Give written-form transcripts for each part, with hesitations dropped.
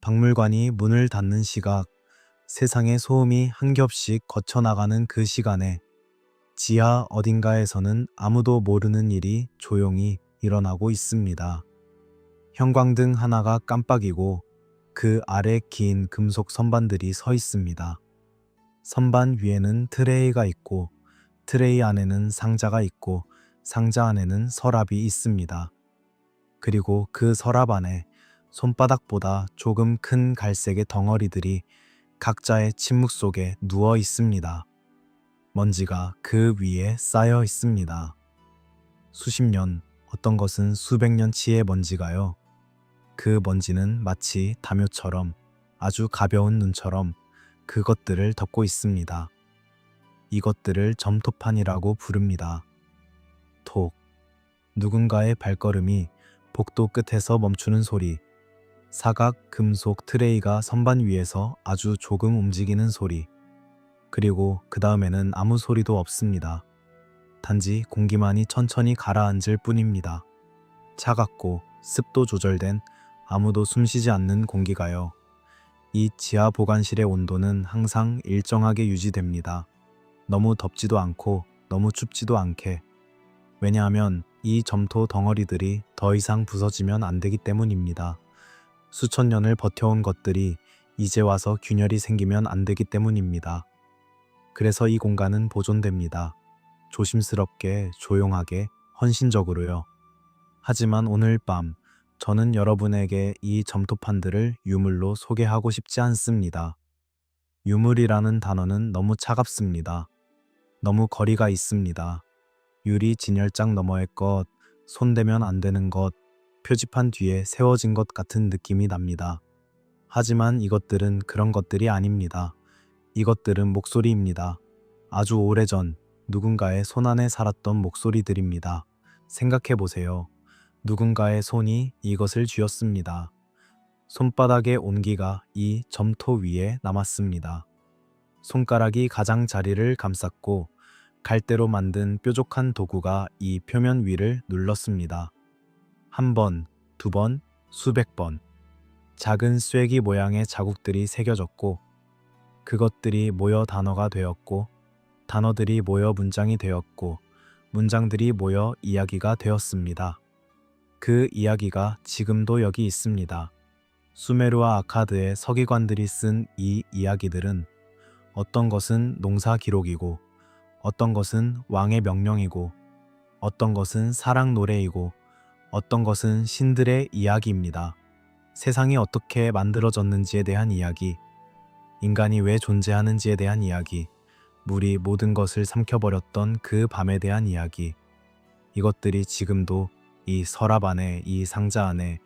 박물관이 문을 닫는 시각, 세상의 소음이 한 겹씩 거쳐나가는 그 시간에 지하 어딘가에서는 아무도 모르는 일이 조용히 일어나고 있습니다. 형광등 하나가 깜빡이고 그 아래 긴 금속 선반들이 서 있습니다. 선반 위에는 트레이가 있고 트레이 안에는 상자가 있고 상자 안에는 서랍이 있습니다. 그리고 그 서랍 안에 손바닥보다 조금 큰 갈색의 덩어리들이 각자의 침묵 속에 누워 있습니다. 먼지가 그 위에 쌓여 있습니다. 수십 년, 어떤 것은 수백 년치의 먼지가요. 그 먼지는 마치 담요처럼 아주 가벼운 눈처럼 그것들을 덮고 있습니다. 이것들을 점토판이라고 부릅니다. 톡. 누군가의 발걸음이 복도 끝에서 멈추는 소리. 사각 금속 트레이가 선반 위에서 아주 조금 움직이는 소리. 그리고 그 다음에는 아무 소리도 없습니다. 단지 공기만이 천천히 가라앉을 뿐입니다. 차갑고 습도 조절된 아무도 숨쉬지 않는 공기가요. 이 지하 보관실의 온도는 항상 일정하게 유지됩니다. 너무 덥지도 않고 너무 춥지도 않게. 왜냐하면 이 점토 덩어리들이 더 이상 부서지면 안 되기 때문입니다. 수천 년을 버텨온 것들이 이제 와서 균열이 생기면 안 되기 때문입니다. 그래서 이 공간은 보존됩니다. 조심스럽게, 조용하게, 헌신적으로요. 하지만 오늘 밤 저는 여러분에게 이 점토판들을 유물로 소개하고 싶지 않습니다. 유물이라는 단어는 너무 차갑습니다. 너무 거리가 있습니다. 유리 진열장 너머의 것, 손대면 안 되는 것, 표지판 뒤에 세워진 것 같은 느낌이 납니다. 하지만 이것들은 그런 것들이 아닙니다. 이것들은 목소리입니다. 아주 오래전 누군가의 손 안에 살았던 목소리들입니다. 생각해 보세요. 누군가의 손이 이것을 쥐었습니다. 손바닥의 온기가 이 점토 위에 남았습니다. 손가락이 가장 자리를 감쌌고 갈대로 만든 뾰족한 도구가 이 표면 위를 눌렀습니다. 한 번, 두 번, 수백 번. 작은 쐐기 모양의 자국들이 새겨졌고 그것들이 모여 단어가 되었고 단어들이 모여 문장이 되었고 문장들이 모여 이야기가 되었습니다. 그 이야기가 지금도 여기 있습니다. 수메르와 아카드의 서기관들이 쓴 이 이야기들은 어떤 것은 농사 기록이고 어떤 것은 왕의 명령이고 어떤 것은 사랑 노래이고 어떤 것은 신들의 이야기입니다. 세상이 어떻게 만들어졌는지에 대한 이야기, 인간이 왜 존재하는지에 대한 이야기, 물이 모든 것을 삼켜버렸던 그 밤에 대한 이야기. 이것들이 지금도 이 서랍 안에, 이 상자 안에,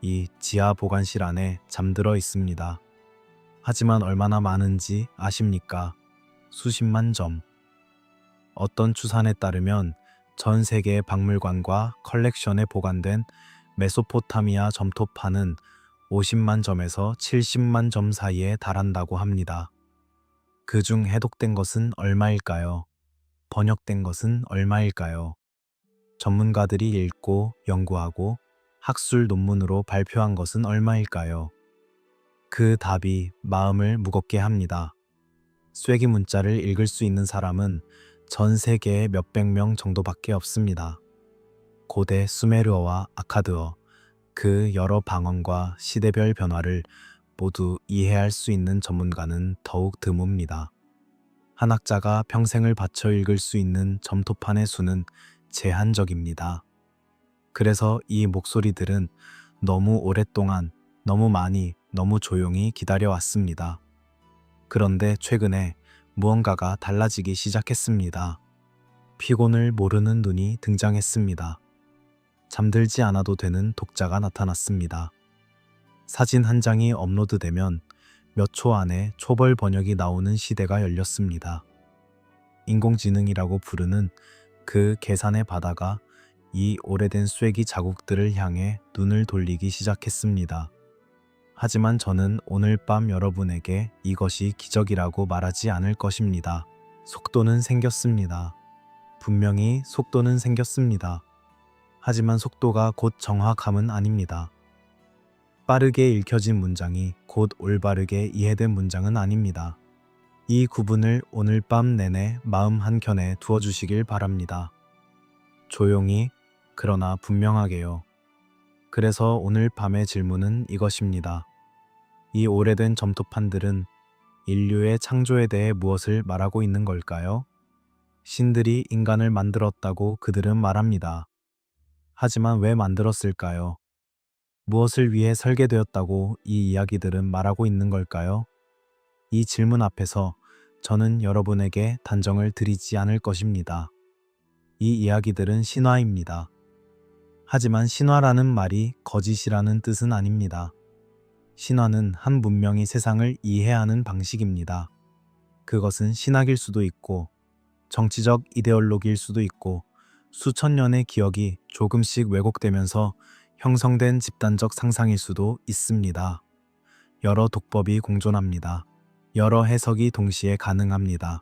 이 지하 보관실 안에 잠들어 있습니다. 하지만 얼마나 많은지 아십니까? 수십만 점. 어떤 추산에 따르면 전 세계의 박물관과 컬렉션에 보관된 메소포타미아 점토판은 50만 점에서 70만 점 사이에 달한다고 합니다. 그중 해독된 것은 얼마일까요? 번역된 것은 얼마일까요? 전문가들이 읽고 연구하고 학술 논문으로 발표한 것은 얼마일까요? 그 답이 마음을 무겁게 합니다. 쐐기 문자를 읽을 수 있는 사람은 전 세계에 몇백 명 정도밖에 없습니다. 고대 수메르어와 아카드어, 그 여러 방언과 시대별 변화를 모두 이해할 수 있는 전문가는 더욱 드뭅니다. 한 학자가 평생을 바쳐 읽을 수 있는 점토판의 수는 제한적입니다. 그래서 이 목소리들은 너무 오랫동안, 너무 많이, 너무 조용히 기다려왔습니다. 그런데 최근에 무언가가 달라지기 시작했습니다. 피곤을 모르는 눈이 등장했습니다. 잠들지 않아도 되는 독자가 나타났습니다. 사진 한 장이 업로드되면 몇 초 안에 초벌 번역이 나오는 시대가 열렸습니다. 인공지능이라고 부르는 그 계산의 바다가 이 오래된 쐐기 자국들을 향해 눈을 돌리기 시작했습니다. 하지만 저는 오늘 밤 여러분에게 이것이 기적이라고 말하지 않을 것입니다. 속도는 생겼습니다. 분명히 속도는 생겼습니다. 하지만 속도가 곧 정확함은 아닙니다. 빠르게 읽혀진 문장이 곧 올바르게 이해된 문장은 아닙니다. 이 구분을 오늘 밤 내내 마음 한켠에 두어주시길 바랍니다. 조용히, 그러나 분명하게요. 그래서 오늘 밤의 질문은 이것입니다. 이 오래된 점토판들은 인류의 창조에 대해 무엇을 말하고 있는 걸까요? 신들이 인간을 만들었다고 그들은 말합니다. 하지만 왜 만들었을까요? 무엇을 위해 설계되었다고 이 이야기들은 말하고 있는 걸까요? 이 질문 앞에서 저는 여러분에게 단정을 드리지 않을 것입니다. 이 이야기들은 신화입니다. 하지만 신화라는 말이 거짓이라는 뜻은 아닙니다. 신화는 한 문명이 세상을 이해하는 방식입니다. 그것은 신학일 수도 있고, 정치적 이데올로기일 수도 있고, 수천 년의 기억이 조금씩 왜곡되면서 형성된 집단적 상상일 수도 있습니다. 여러 독법이 공존합니다. 여러 해석이 동시에 가능합니다.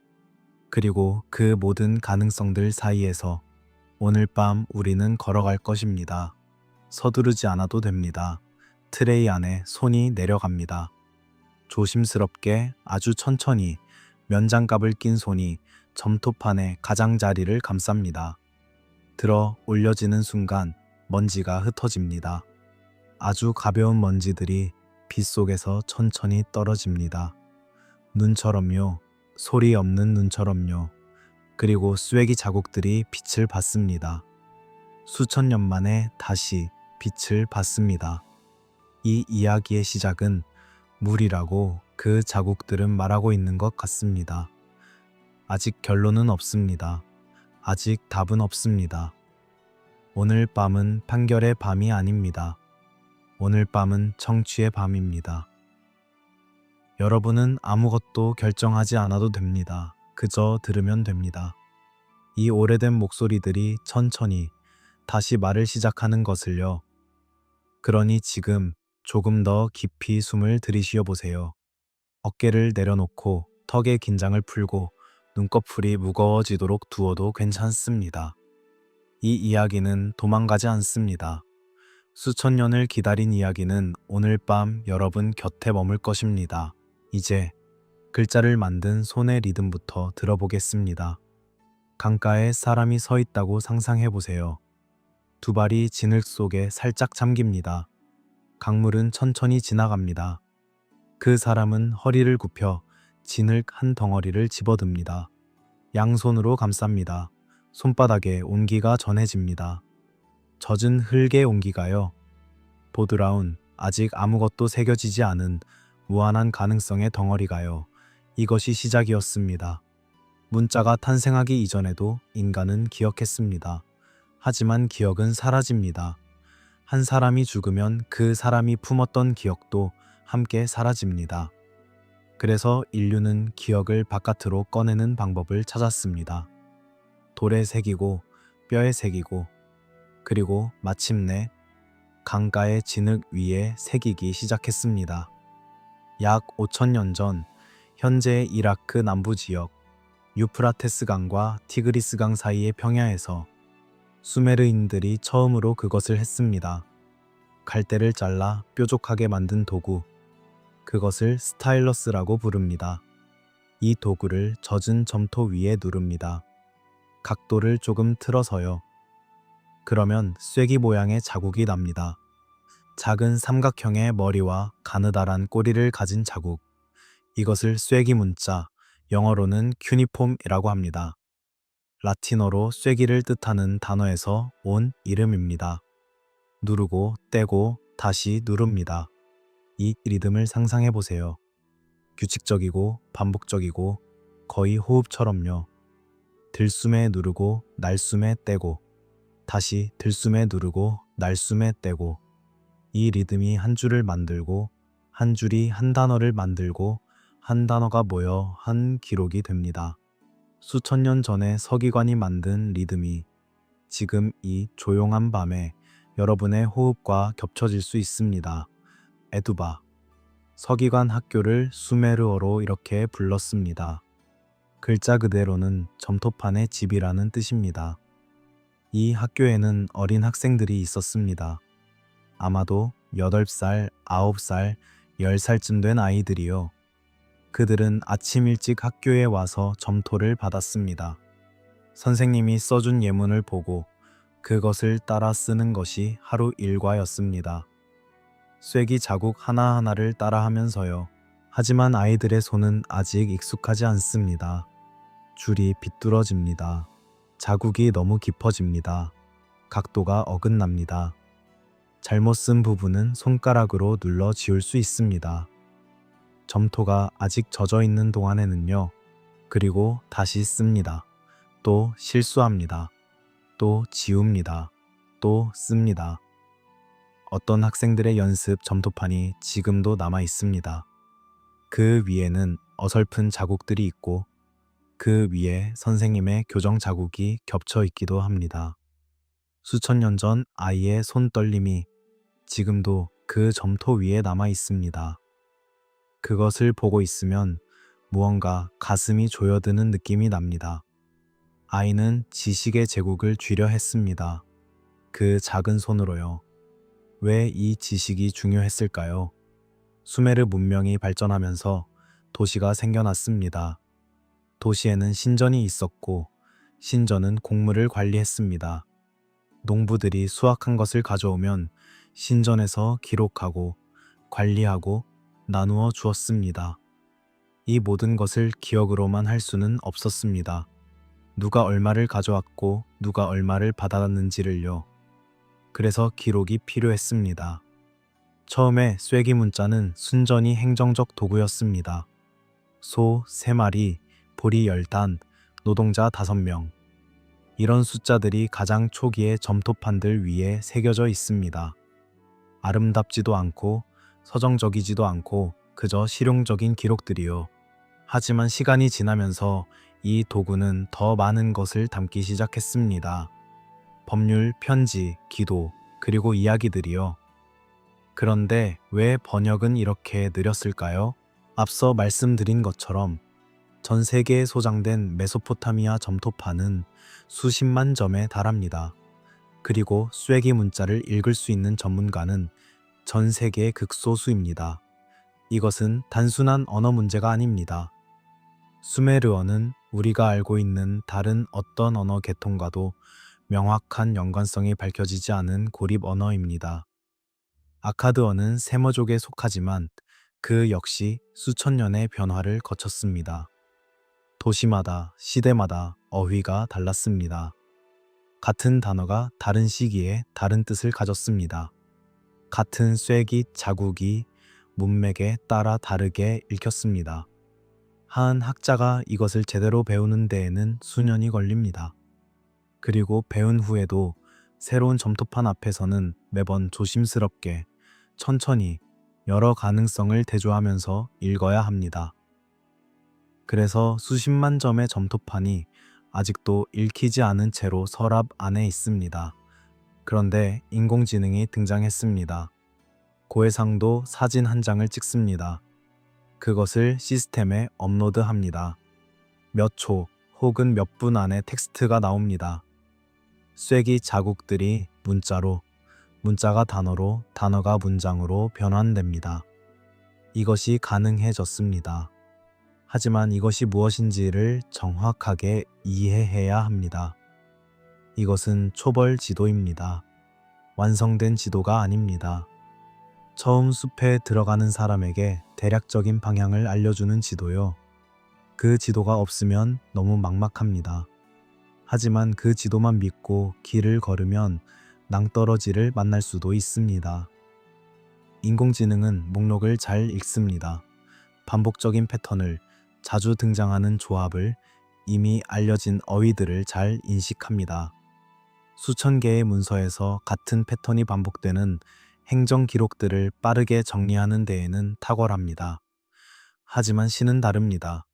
그리고 그 모든 가능성들 사이에서 오늘 밤 우리는 걸어갈 것입니다. 서두르지 않아도 됩니다. 트레이 안에 손이 내려갑니다. 조심스럽게 아주 천천히 면장갑을 낀 손이 점토판의 가장자리를 감쌉니다. 들어 올려지는 순간 먼지가 흩어집니다. 아주 가벼운 먼지들이 빗속에서 천천히 떨어집니다. 눈처럼요. 소리 없는 눈처럼요. 그리고 쐐기 자국들이 빛을 받습니다. 수천 년 만에 다시 빛을 받습니다. 이 이야기의 시작은 물이라고 그 자국들은 말하고 있는 것 같습니다. 아직 결론은 없습니다. 아직 답은 없습니다. 오늘 밤은 판결의 밤이 아닙니다. 오늘 밤은 청취의 밤입니다. 여러분은 아무것도 결정하지 않아도 됩니다. 그저 들으면 됩니다. 이 오래된 목소리들이 천천히 다시 말을 시작하는 것을요. 그러니 지금 조금 더 깊이 숨을 들이쉬어 보세요. 어깨를 내려놓고 턱의 긴장을 풀고 눈꺼풀이 무거워지도록 두어도 괜찮습니다. 이 이야기는 도망가지 않습니다. 수천 년을 기다린 이야기는 오늘 밤 여러분 곁에 머물 것입니다. 이제 글자를 만든 손의 리듬부터 들어보겠습니다. 강가에 사람이 서 있다고 상상해 보세요. 두 발이 진흙 속에 살짝 잠깁니다. 강물은 천천히 지나갑니다. 그 사람은 허리를 굽혀 진흙 한 덩어리를 집어듭니다. 양손으로 감쌉니다. 손바닥에 온기가 전해집니다. 젖은 흙의 온기가요. 보드라운, 아직 아무것도 새겨지지 않은 무한한 가능성의 덩어리가요. 이것이 시작이었습니다. 문자가 탄생하기 이전에도 인간은 기억했습니다. 하지만 기억은 사라집니다. 한 사람이 죽으면 그 사람이 품었던 기억도 함께 사라집니다. 그래서 인류는 기억을 바깥으로 꺼내는 방법을 찾았습니다. 돌에 새기고 뼈에 새기고 그리고 마침내 강가의 진흙 위에 새기기 시작했습니다. 약 5,000년 전 현재의 이라크 남부 지역 유프라테스 강과 티그리스 강 사이의 평야에서 수메르인들이 처음으로 그것을 했습니다. 갈대를 잘라 뾰족하게 만든 도구, 그것을 스타일러스라고 부릅니다. 이 도구를 젖은 점토 위에 누릅니다. 각도를 조금 틀어서요. 그러면 쐐기 모양의 자국이 납니다. 작은 삼각형의 머리와 가느다란 꼬리를 가진 자국. 이것을 쐐기 문자, 영어로는 큐니폼이라고 합니다. 라틴어로 쐐기를 뜻하는 단어에서 온 이름입니다. 누르고 떼고 다시 누릅니다. 이 리듬을 상상해 보세요. 규칙적이고 반복적이고 거의 호흡처럼요. 들숨에 누르고 날숨에 떼고 다시 들숨에 누르고 날숨에 떼고 이 리듬이 한 줄을 만들고 한 줄이 한 단어를 만들고 한 단어가 모여 한 기록이 됩니다. 수천 년 전에 서기관이 만든 리듬이 지금 이 조용한 밤에 여러분의 호흡과 겹쳐질 수 있습니다. 에두바. 서기관 학교를 수메르어로 이렇게 불렀습니다. 글자 그대로는 점토판의 집이라는 뜻입니다. 이 학교에는 어린 학생들이 있었습니다. 아마도 8살, 9살, 10살쯤 된 아이들이요. 그들은 아침 일찍 학교에 와서 점토를 받았습니다. 선생님이 써준 예문을 보고 그것을 따라 쓰는 것이 하루 일과였습니다. 쐐기 자국 하나하나를 따라하면서요. 하지만 아이들의 손은 아직 익숙하지 않습니다. 줄이 비뚤어집니다. 자국이 너무 깊어집니다. 각도가 어긋납니다. 잘못 쓴 부분은 손가락으로 눌러 지울 수 있습니다. 점토가 아직 젖어 있는 동안에는요. 그리고 다시 씁니다. 또 실수합니다. 또 지웁니다. 또 씁니다. 어떤 학생들의 연습 점토판이 지금도 남아 있습니다. 그 위에는 어설픈 자국들이 있고 그 위에 선생님의 교정 자국이 겹쳐 있기도 합니다. 수천 년 전 아이의 손떨림이 지금도 그 점토 위에 남아 있습니다. 그것을 보고 있으면 무언가 가슴이 조여드는 느낌이 납니다. 아이는 지식의 제국을 쥐려 했습니다. 그 작은 손으로요. 왜 이 지식이 중요했을까요? 수메르 문명이 발전하면서 도시가 생겨났습니다. 도시에는 신전이 있었고 신전은 곡물을 관리했습니다. 농부들이 수확한 것을 가져오면 신전에서 기록하고 관리하고 나누어 주었습니다. 이 모든 것을 기억으로만 할 수는 없었습니다. 누가 얼마를 가져왔고 누가 얼마를 받아왔는지를요. 그래서 기록이 필요했습니다. 처음에 쐐기 문자는 순전히 행정적 도구였습니다. 소 3마리, 보리 10단, 노동자 5명. 이런 숫자들이 가장 초기의 점토판들 위에 새겨져 있습니다. 아름답지도 않고 서정적이지도 않고 그저 실용적인 기록들이요. 하지만 시간이 지나면서 이 도구는 더 많은 것을 담기 시작했습니다. 법률, 편지, 기도, 그리고 이야기들이요. 그런데 왜 번역은 이렇게 느렸을까요? 앞서 말씀드린 것처럼 전 세계에 소장된 메소포타미아 점토판은 수십만 점에 달합니다. 그리고 쐐기 문자를 읽을 수 있는 전문가는 전 세계의 극소수입니다. 이것은 단순한 언어 문제가 아닙니다. 수메르어는 우리가 알고 있는 다른 어떤 언어 계통과도 명확한 연관성이 밝혀지지 않은 고립 언어입니다. 아카드어는 세머족에 속하지만 그 역시 수천 년의 변화를 거쳤습니다. 도시마다, 시대마다 어휘가 달랐습니다. 같은 단어가 다른 시기에 다른 뜻을 가졌습니다. 같은 쐐기 자국이 문맥에 따라 다르게 읽혔습니다. 한 학자가 이것을 제대로 배우는 데에는 수년이 걸립니다. 그리고 배운 후에도 새로운 점토판 앞에서는 매번 조심스럽게 천천히 여러 가능성을 대조하면서 읽어야 합니다. 그래서 수십만 점의 점토판이 아직도 읽히지 않은 채로 서랍 안에 있습니다. 그런데 인공지능이 등장했습니다. 고해상도 사진 한 장을 찍습니다. 그것을 시스템에 업로드합니다. 몇 초 혹은 몇 분 안에 텍스트가 나옵니다. 쐐기 자국들이 문자로, 문자가 단어로, 단어가 문장으로 변환됩니다. 이것이 가능해졌습니다. 하지만 이것이 무엇인지를 정확하게 이해해야 합니다. 이것은 초벌 지도입니다. 완성된 지도가 아닙니다. 처음 숲에 들어가는 사람에게 대략적인 방향을 알려주는 지도요. 그 지도가 없으면 너무 막막합니다. 하지만 그 지도만 믿고 길을 걸으면 낭떠러지를 만날 수도 있습니다. 인공지능은 목록을 잘 읽습니다. 반복적인 패턴을, 자주 등장하는 조합을, 이미 알려진 어휘들을 잘 인식합니다. 수천 개의 문서에서 같은 패턴이 반복되는 행정 기록들을 빠르게 정리하는 데에는 탁월합니다. 하지만 시는 다릅니다.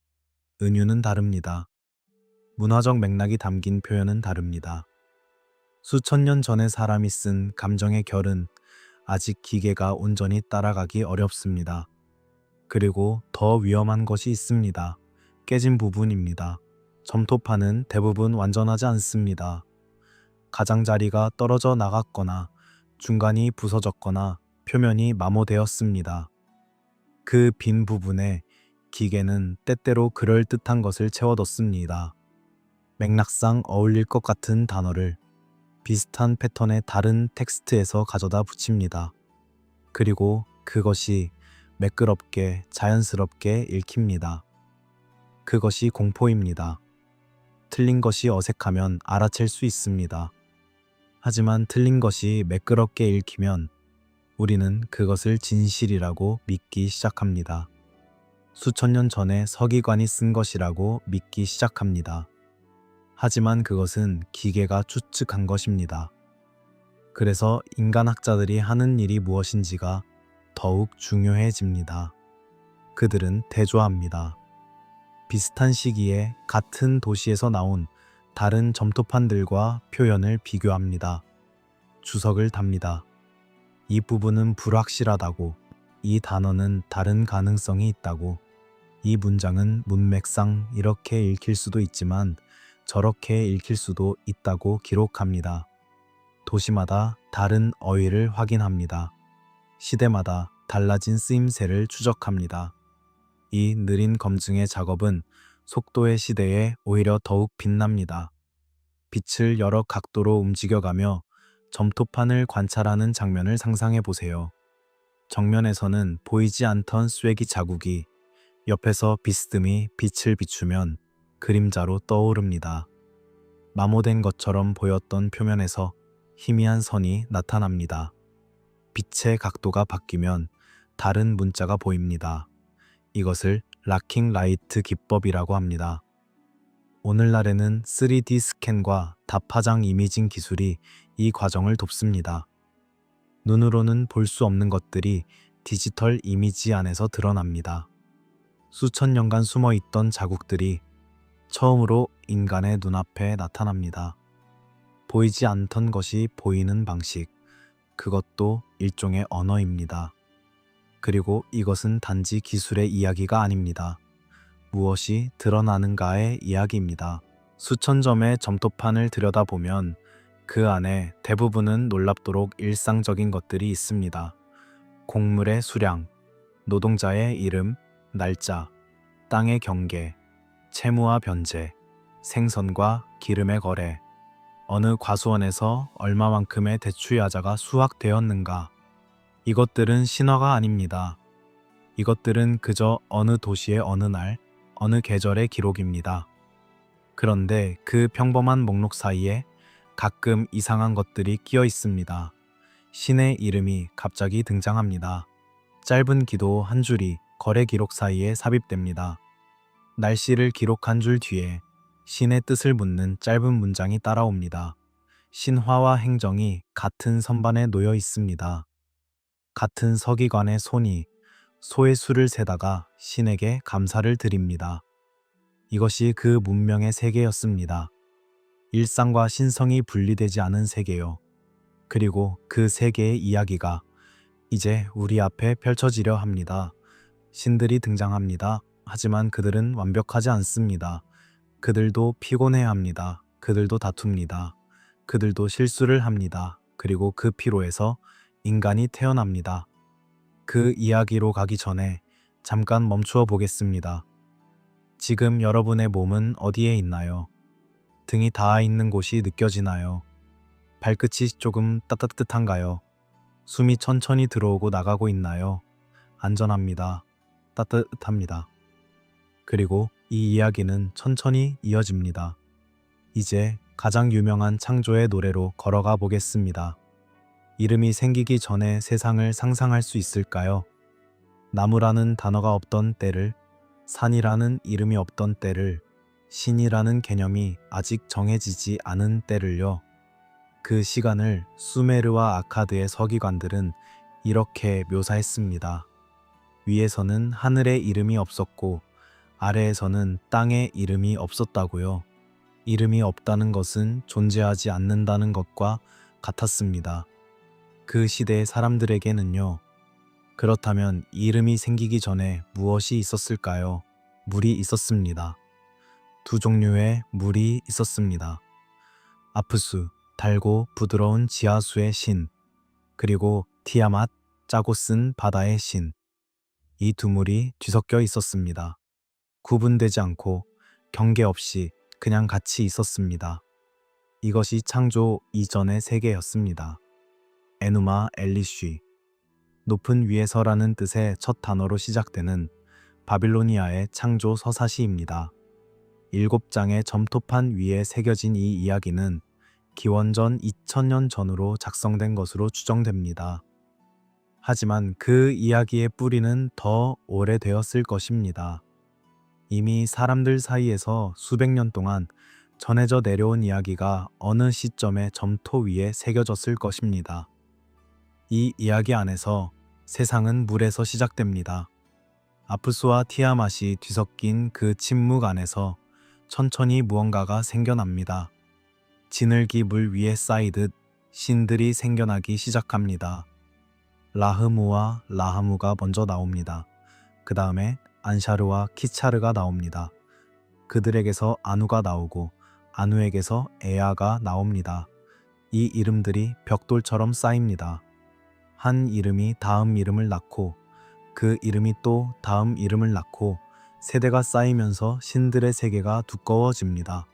은유는 다릅니다. 문화적 맥락이 담긴 표현은 다릅니다. 수천 년 전에 사람이 쓴 감정의 결은 아직 기계가 온전히 따라가기 어렵습니다. 그리고 더 위험한 것이 있습니다. 깨진 부분입니다. 점토판은 대부분 완전하지 않습니다. 가장자리가 떨어져 나갔거나 중간이 부서졌거나 표면이 마모되었습니다. 그 빈 부분에 기계는 때때로 그럴듯한 것을 채워뒀습니다. 맥락상 어울릴 것 같은 단어를 비슷한 패턴의 다른 텍스트에서 가져다 붙입니다. 그리고 그것이 매끄럽게 자연스럽게 읽힙니다. 그것이 공포입니다. 틀린 것이 어색하면 알아챌 수 있습니다. 하지만 틀린 것이 매끄럽게 읽히면 우리는 그것을 진실이라고 믿기 시작합니다. 수천 년 전에 서기관이 쓴 것이라고 믿기 시작합니다. 하지만 그것은 기계가 추측한 것입니다. 그래서 인간학자들이 하는 일이 무엇인지가 더욱 중요해집니다. 그들은 대조합니다. 비슷한 시기에 같은 도시에서 나온 다른 점토판들과 표현을 비교합니다. 주석을 답니다. 이 부분은 불확실하다고, 이 단어는 다른 가능성이 있다고, 이 문장은 문맥상 이렇게 읽힐 수도 있지만 저렇게 읽힐 수도 있다고 기록합니다. 도시마다 다른 어휘를 확인합니다. 시대마다 달라진 쓰임새를 추적합니다. 이 느린 검증의 작업은 속도의 시대에 오히려 더욱 빛납니다. 빛을 여러 각도로 움직여가며 점토판을 관찰하는 장면을 상상해 보세요. 정면에서는 보이지 않던 쐐기 자국이 옆에서 비스듬히 빛을 비추면 그림자로 떠오릅니다. 마모된 것처럼 보였던 표면에서 희미한 선이 나타납니다. 빛의 각도가 바뀌면 다른 문자가 보입니다. 이것을 락킹 라이트 기법이라고 합니다. 오늘날에는 3D 스캔과 다파장 이미징 기술이 이 과정을 돕습니다. 눈으로는 볼 수 없는 것들이 디지털 이미지 안에서 드러납니다. 수천 년간 숨어 있던 자국들이 처음으로 인간의 눈앞에 나타납니다. 보이지 않던 것이 보이는 방식, 그것도 일종의 언어입니다. 그리고 이것은 단지 기술의 이야기가 아닙니다. 무엇이 드러나는가의 이야기입니다. 수천 점의 점토판을 들여다보면 그 안에 대부분은 놀랍도록 일상적인 것들이 있습니다. 곡물의 수량, 노동자의 이름, 날짜, 땅의 경계, 채무와 변제, 생선과 기름의 거래, 어느 과수원에서 얼마만큼의 대추야자가 수확되었는가. 이것들은 신화가 아닙니다. 이것들은 그저 어느 도시의 어느 날, 어느 계절의 기록입니다. 그런데 그 평범한 목록 사이에 가끔 이상한 것들이 끼어 있습니다. 신의 이름이 갑자기 등장합니다. 짧은 기도 한 줄이 거래 기록 사이에 삽입됩니다. 날씨를 기록한 줄 뒤에 신의 뜻을 묻는 짧은 문장이 따라옵니다. 신화와 행정이 같은 선반에 놓여 있습니다. 같은 서기관의 손이 소의 수를 세다가 신에게 감사를 드립니다. 이것이 그 문명의 세계였습니다. 일상과 신성이 분리되지 않은 세계요. 그리고 그 세계의 이야기가 이제 우리 앞에 펼쳐지려 합니다. 신들이 등장합니다. 하지만 그들은 완벽하지 않습니다. 그들도 피곤해합니다. 그들도 다툽니다. 그들도 실수를 합니다. 그리고 그 피로에서 인간이 태어납니다. 그 이야기로 가기 전에 잠깐 멈추어 보겠습니다. 지금 여러분의 몸은 어디에 있나요? 등이 닿아 있는 곳이 느껴지나요? 발끝이 조금 따뜻한가요? 숨이 천천히 들어오고 나가고 있나요? 안전합니다. 따뜻합니다. 그리고 이 이야기는 천천히 이어집니다. 이제 가장 유명한 창조의 노래로 걸어가 보겠습니다. 이름이 생기기 전에 세상을 상상할 수 있을까요? 나무라는 단어가 없던 때를, 산이라는 이름이 없던 때를, 신이라는 개념이 아직 정해지지 않은 때를요. 그 시간을 수메르와 아카드의 서기관들은 이렇게 묘사했습니다. 위에서는 하늘의 이름이 없었고 아래에서는 땅의 이름이 없었다고요. 이름이 없다는 것은 존재하지 않는다는 것과 같았습니다. 그 시대의 사람들에게는요. 그렇다면 이름이 생기기 전에 무엇이 있었을까요? 물이 있었습니다. 두 종류의 물이 있었습니다. 아프수, 달고 부드러운 지하수의 신, 그리고 티아맛, 짜고 쓴 바다의 신. 이 두물이 뒤섞여 있었습니다. 구분되지 않고 경계 없이 그냥 같이 있었습니다. 이것이 창조 이전의 세계였습니다. 에누마 엘리쉬. 높은 위에서라는 뜻의 첫 단어로 시작되는 바빌로니아의 창조 서사시입니다. 7장의 점토판 위에 새겨진 이 이야기는 기원전 2000년 전으로 작성된 것으로 추정됩니다. 하지만 그 이야기의 뿌리는 더 오래되었을 것입니다. 이미 사람들 사이에서 수백 년 동안 전해져 내려온 이야기가 어느 시점에 점토 위에 새겨졌을 것입니다. 이 이야기 안에서 세상은 물에서 시작됩니다. 아프스와 티아맛이 뒤섞인 그 침묵 안에서 천천히 무언가가 생겨납니다. 지늘기 물 위에 쌓이듯 신들이 생겨나기 시작합니다. 라흐무와 라하무가 먼저 나옵니다. 그 다음에 안샤르와 키차르가 나옵니다. 그들에게서 아누가 나오고 아누에게서 에아가 나옵니다. 이 이름들이 벽돌처럼 쌓입니다. 한 이름이 다음 이름을 낳고 그 이름이 또 다음 이름을 낳고 세대가 쌓이면서 신들의 세계가 두꺼워집니다.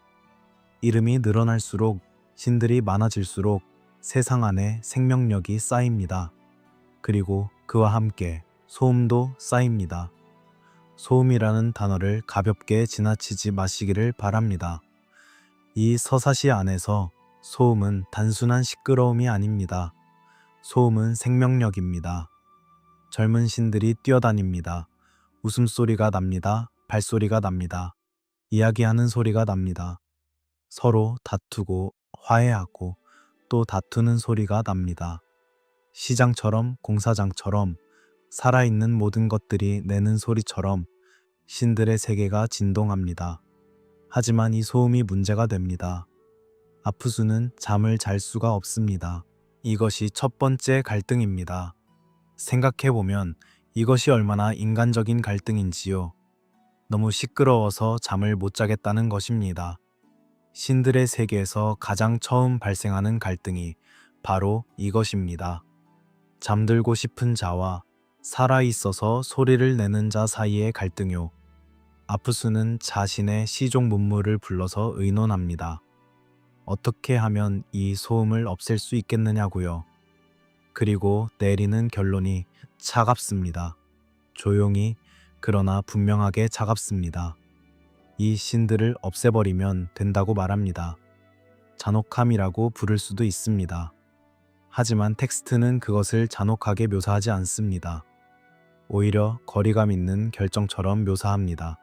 이름이 늘어날수록 신들이 많아질수록 세상 안에 생명력이 쌓입니다. 그리고 그와 함께 소음도 쌓입니다. 소음이라는 단어를 가볍게 지나치지 마시기를 바랍니다. 이 서사시 안에서 소음은 단순한 시끄러움이 아닙니다. 소음은 생명력입니다. 젊은 신들이 뛰어다닙니다. 웃음소리가 납니다. 발소리가 납니다. 이야기하는 소리가 납니다. 서로 다투고 화해하고 또 다투는 소리가 납니다. 시장처럼 공사장처럼 살아있는 모든 것들이 내는 소리처럼 신들의 세계가 진동합니다. 하지만 이 소음이 문제가 됩니다. 아프수는 잠을 잘 수가 없습니다. 이것이 첫 번째 갈등입니다. 생각해보면 이것이 얼마나 인간적인 갈등인지요. 너무 시끄러워서 잠을 못 자겠다는 것입니다. 신들의 세계에서 가장 처음 발생하는 갈등이 바로 이것입니다. 잠들고 싶은 자와 살아있어서 소리를 내는 자 사이의 갈등요. 아프수는 자신의 시종 문물을 불러서 의논합니다. 어떻게 하면 이 소음을 없앨 수 있겠느냐고요. 그리고 내리는 결론이 차갑습니다. 조용히 그러나 분명하게 차갑습니다. 이 신들을 없애버리면 된다고 말합니다. 잔혹함이라고 부를 수도 있습니다. 하지만 텍스트는 그것을 잔혹하게 묘사하지 않습니다. 오히려 거리감 있는 결정처럼 묘사합니다.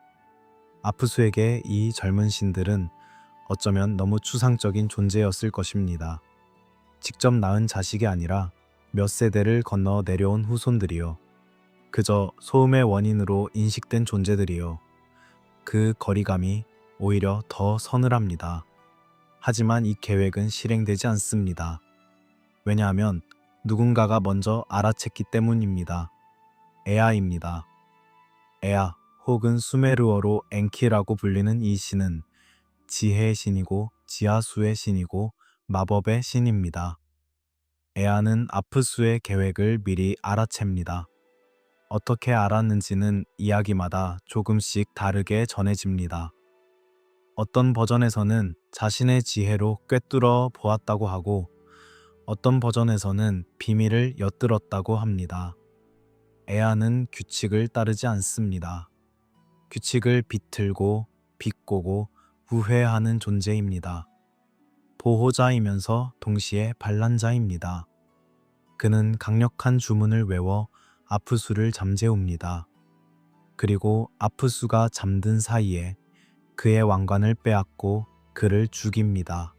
아프수에게 이 젊은 신들은 어쩌면 너무 추상적인 존재였을 것입니다. 직접 낳은 자식이 아니라 몇 세대를 건너 내려온 후손들이요. 그저 소음의 원인으로 인식된 존재들이요. 그 거리감이 오히려 더 서늘합니다. 하지만 이 계획은 실행되지 않습니다. 왜냐하면 누군가가 먼저 알아챘기 때문입니다. 에아입니다. 에아 혹은 수메르어로 엔키라고 불리는 이 신은 지혜의 신이고 지하수의 신이고 마법의 신입니다. 에아는 아프수의 계획을 미리 알아챕니다. 어떻게 알았는지는 이야기마다 조금씩 다르게 전해집니다. 어떤 버전에서는 자신의 지혜로 꿰뚫어 보았다고 하고 어떤 버전에서는 비밀을 엿들었다고 합니다. 에아는 규칙을 따르지 않습니다. 규칙을 비틀고 비꼬고 우회하는 존재입니다. 보호자이면서 동시에 반란자입니다. 그는 강력한 주문을 외워 아프수를 잠재웁니다. 그리고 아프수가 잠든 사이에 그의 왕관을 빼앗고 그를 죽입니다.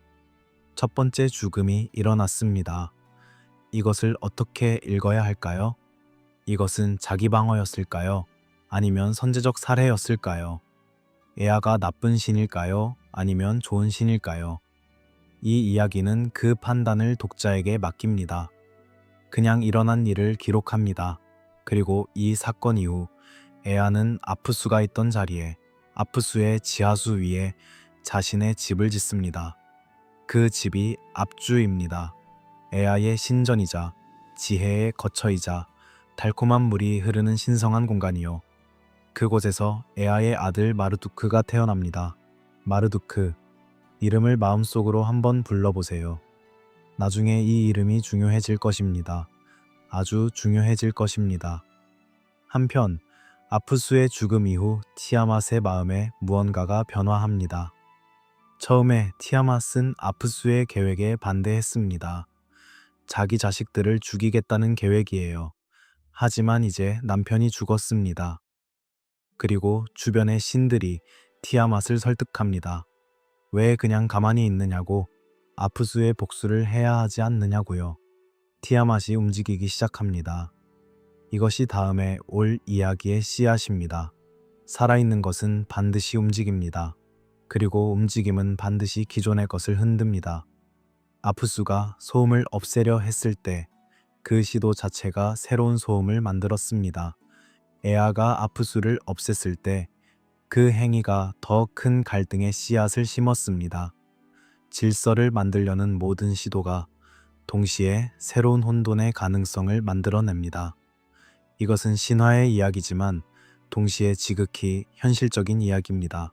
첫 번째 죽음이 일어났습니다. 이것을 어떻게 읽어야 할까요? 이것은 자기 방어였을까요? 아니면 선제적 살해였을까요? 에아가 나쁜 신일까요? 아니면 좋은 신일까요? 이 이야기는 그 판단을 독자에게 맡깁니다. 그냥 일어난 일을 기록합니다. 그리고 이 사건 이후 에아는 아프수가 있던 자리에 아프수의 지하수 위에 자신의 집을 짓습니다. 그 집이 압주입니다. 에아의 신전이자 지혜의 거처이자 달콤한 물이 흐르는 신성한 공간이요. 그곳에서 에아의 아들 마르두크가 태어납니다. 마르두크, 이름을 마음속으로 한번 불러보세요. 나중에 이 이름이 중요해질 것입니다. 아주 중요해질 것입니다. 한편 아프수의 죽음 이후 티아맛의 마음에 무언가가 변화합니다. 처음에 티아맛은 아프수의 계획에 반대했습니다. 자기 자식들을 죽이겠다는 계획이에요. 하지만 이제 남편이 죽었습니다. 그리고 주변의 신들이 티아맛을 설득합니다. 왜 그냥 가만히 있느냐고, 아프수의 복수를 해야 하지 않느냐고요. 티아맛이 움직이기 시작합니다. 이것이 다음에 올 이야기의 씨앗입니다. 살아있는 것은 반드시 움직입니다. 그리고 움직임은 반드시 기존의 것을 흔듭니다. 아프수가 소음을 없애려 했을 때 그 시도 자체가 새로운 소음을 만들었습니다. 에아가 아프수를 없앴을 때 그 행위가 더 큰 갈등의 씨앗을 심었습니다. 질서를 만들려는 모든 시도가 동시에 새로운 혼돈의 가능성을 만들어냅니다. 이것은 신화의 이야기지만 동시에 지극히 현실적인 이야기입니다.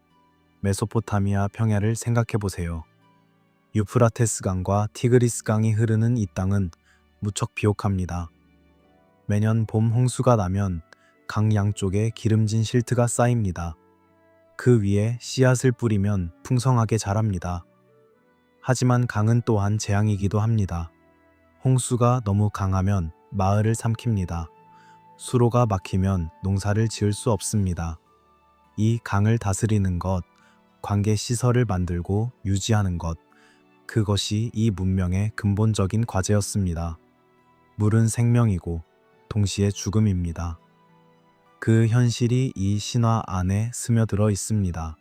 메소포타미아 평야를 생각해 보세요. 유프라테스 강과 티그리스 강이 흐르는 이 땅은 무척 비옥합니다. 매년 봄 홍수가 나면 강 양쪽에 기름진 실트가 쌓입니다. 그 위에 씨앗을 뿌리면 풍성하게 자랍니다. 하지만 강은 또한 재앙이기도 합니다. 홍수가 너무 강하면 마을을 삼킵니다. 수로가 막히면 농사를 지을 수 없습니다. 이 강을 다스리는 것, 관계 시설을 만들고 유지하는 것, 그것이 이 문명의 근본적인 과제였습니다. 물은 생명이고 동시에 죽음입니다. 그 현실이 이 신화 안에 스며들어 있습니다.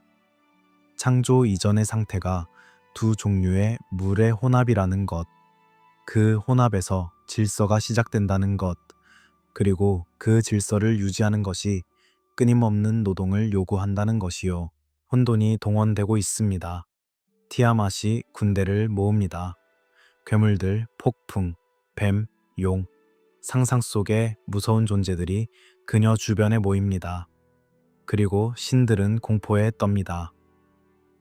창조 이전의 상태가 두 종류의 물의 혼합이라는 것, 그 혼합에서 질서가 시작된다는 것, 그리고 그 질서를 유지하는 것이 끊임없는 노동을 요구한다는 것이요. 혼돈이 동원되고 있습니다. 티아맛이 군대를 모읍니다. 괴물들, 폭풍, 뱀, 용, 상상 속의 무서운 존재들이 그녀 주변에 모입니다. 그리고 신들은 공포에 떱니다.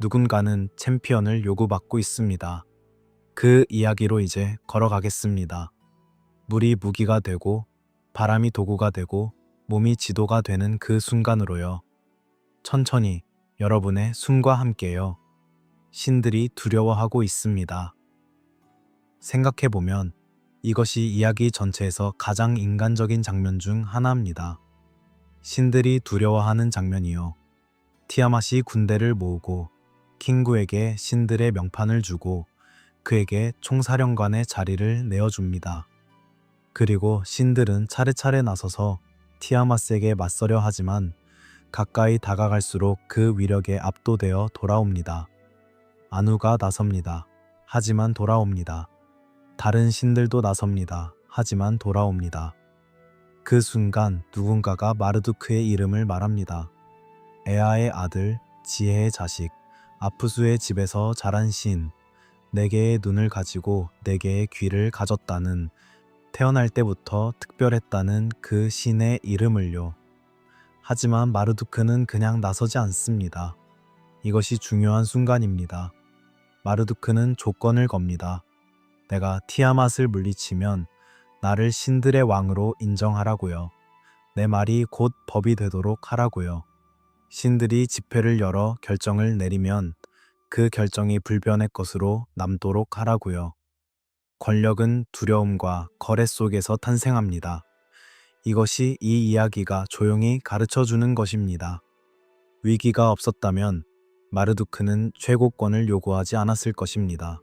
누군가는 챔피언을 요구받고 있습니다. 그 이야기로 이제 걸어가겠습니다. 물이 무기가 되고 바람이 도구가 되고 몸이 지도가 되는 그 순간으로요. 천천히 여러분의 숨과 함께요. 신들이 두려워하고 있습니다. 생각해보면 이것이 이야기 전체에서 가장 인간적인 장면 중 하나입니다. 신들이 두려워하는 장면이요. 티아맛이 군대를 모으고 킹구에게 신들의 명판을 주고 그에게 총사령관의 자리를 내어줍니다. 그리고 신들은 차례차례 나서서 티아맛에게 맞서려 하지만 가까이 다가갈수록 그 위력에 압도되어 돌아옵니다. 아누가 나섭니다. 하지만 돌아옵니다. 다른 신들도 나섭니다. 하지만 돌아옵니다. 그 순간 누군가가 마르두크의 이름을 말합니다. 에아의 아들, 지혜의 자식, 아프수의 집에서 자란 신, 네 개의 눈을 가지고 네 개의 귀를 가졌다는, 태어날 때부터 특별했다는 그 신의 이름을요. 하지만 마르두크는 그냥 나서지 않습니다. 이것이 중요한 순간입니다. 마르두크는 조건을 겁니다. 내가 티아맛을 물리치면 나를 신들의 왕으로 인정하라고요. 내 말이 곧 법이 되도록 하라고요. 신들이 집회를 열어 결정을 내리면 그 결정이 불변의 것으로 남도록 하라고요. 권력은 두려움과 거래 속에서 탄생합니다. 이것이 이 이야기가 조용히 가르쳐주는 것입니다. 위기가 없었다면 마르두크는 최고권을 요구하지 않았을 것입니다.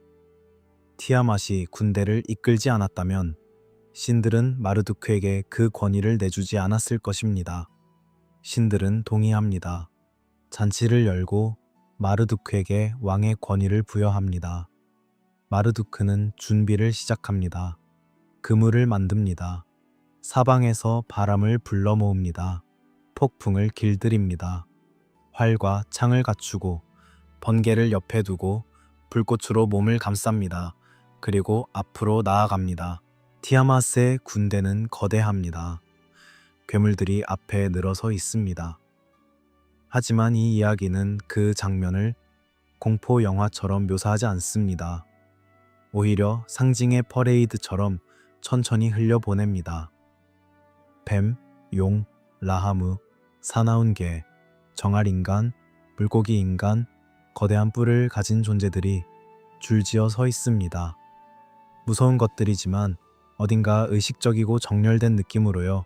티아맛이 군대를 이끌지 않았다면 신들은 마르두크에게 그 권위를 내주지 않았을 것입니다. 신들은 동의합니다. 잔치를 열고 마르두크에게 왕의 권위를 부여합니다. 마르두크는 준비를 시작합니다. 그물을 만듭니다. 사방에서 바람을 불러 모읍니다. 폭풍을 길들입니다. 활과 창을 갖추고 번개를 옆에 두고 불꽃으로 몸을 감쌉니다. 그리고 앞으로 나아갑니다. 티아맛의 군대는 거대합니다. 괴물들이 앞에 늘어서 있습니다. 하지만 이 이야기는 그 장면을 공포 영화처럼 묘사하지 않습니다. 오히려 상징의 퍼레이드처럼 천천히 흘려보냅니다. 뱀, 용, 라하무, 사나운 개, 정알 인간, 물고기 인간, 거대한 뿔을 가진 존재들이 줄지어 서 있습니다. 무서운 것들이지만 어딘가 의식적이고 정렬된 느낌으로요.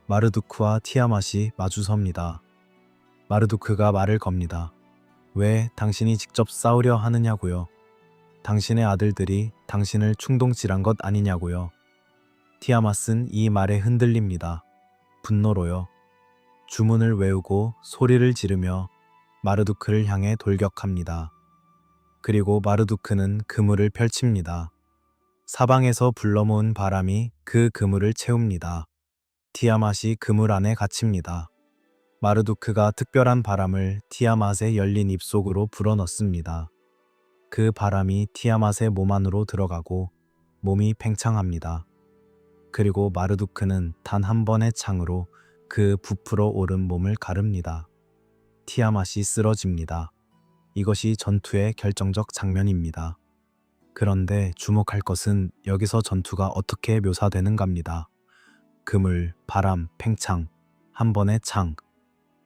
마르두크와 티아맛이 마주섭니다. 마르두크가 말을 겁니다. 왜 당신이 직접 싸우려 하느냐고요. 당신의 아들들이 당신을 충동질한 것 아니냐고요. 티아맛은 이 말에 흔들립니다. 분노로요. 주문을 외우고 소리를 지르며 마르두크를 향해 돌격합니다. 그리고 마르두크는 그물을 펼칩니다. 사방에서 불러모은 바람이 그 그물을 채웁니다. 티아맛이 그물 안에 갇힙니다. 마르두크가 특별한 바람을 티아맛의 열린 입속으로 불어넣습니다. 그 바람이 티아맛의 몸 안으로 들어가고 몸이 팽창합니다. 그리고 마르두크는 단 한 번의 창으로 그 부풀어 오른 몸을 가릅니다. 티아맛이 쓰러집니다. 이것이 전투의 결정적 장면입니다. 그런데 주목할 것은 여기서 전투가 어떻게 묘사되는가입니다. 그물, 바람, 팽창, 한 번의 창,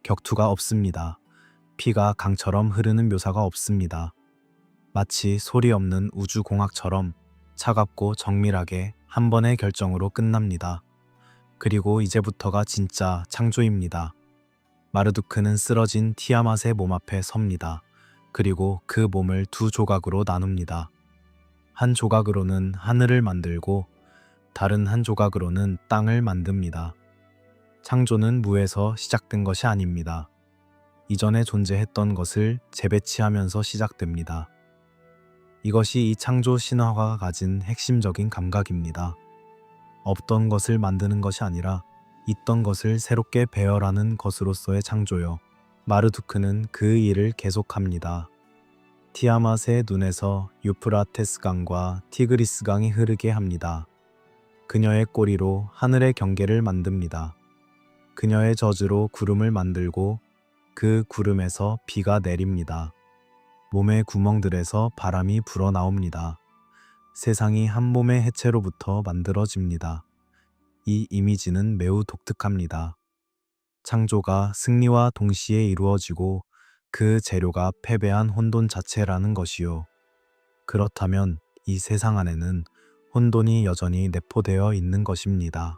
격투가 없습니다. 피가 강처럼 흐르는 묘사가 없습니다. 마치 소리 없는 우주공학처럼 차갑고 정밀하게 한 번의 결정으로 끝납니다. 그리고 이제부터가 진짜 창조입니다. 마르두크는 쓰러진 티아맛의 몸 앞에 섭니다. 그리고 그 몸을 두 조각으로 나눕니다. 한 조각으로는 하늘을 만들고 다른 한 조각으로는 땅을 만듭니다. 창조는 무에서 시작된 것이 아닙니다. 이전에 존재했던 것을 재배치하면서 시작됩니다. 이것이 이 창조 신화가 가진 핵심적인 감각입니다. 없던 것을 만드는 것이 아니라 있던 것을 새롭게 배열하는 것으로서의 창조요. 마르두크는 그 일을 계속합니다. 티아맛의 눈에서 유프라테스 강과 티그리스 강이 흐르게 합니다. 그녀의 꼬리로 하늘의 경계를 만듭니다. 그녀의 젖으로 구름을 만들고 그 구름에서 비가 내립니다. 몸의 구멍들에서 바람이 불어나옵니다. 세상이 한 몸의 해체로부터 만들어집니다. 이 이미지는 매우 독특합니다. 창조가 승리와 동시에 이루어지고 그 재료가 패배한 혼돈 자체라는 것이요. 그렇다면 이 세상 안에는 혼돈이 여전히 내포되어 있는 것입니다.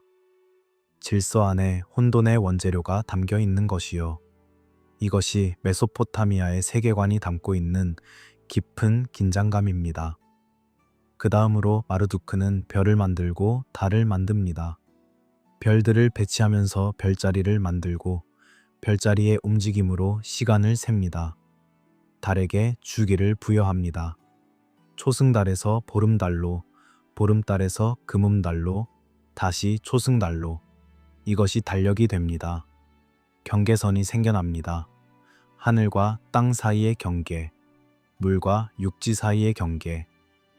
질서 안에 혼돈의 원재료가 담겨 있는 것이요. 이것이 메소포타미아의 세계관이 담고 있는 깊은 긴장감입니다. 그 다음으로 마르두크는 별을 만들고 달을 만듭니다. 별들을 배치하면서 별자리를 만들고 별자리의 움직임으로 시간을 셉니다. 달에게 주기를 부여합니다. 초승달에서 보름달로, 보름달에서 금음달로, 다시 초승달로. 이것이 달력이 됩니다. 경계선이 생겨납니다. 하늘과 땅 사이의 경계, 물과 육지 사이의 경계,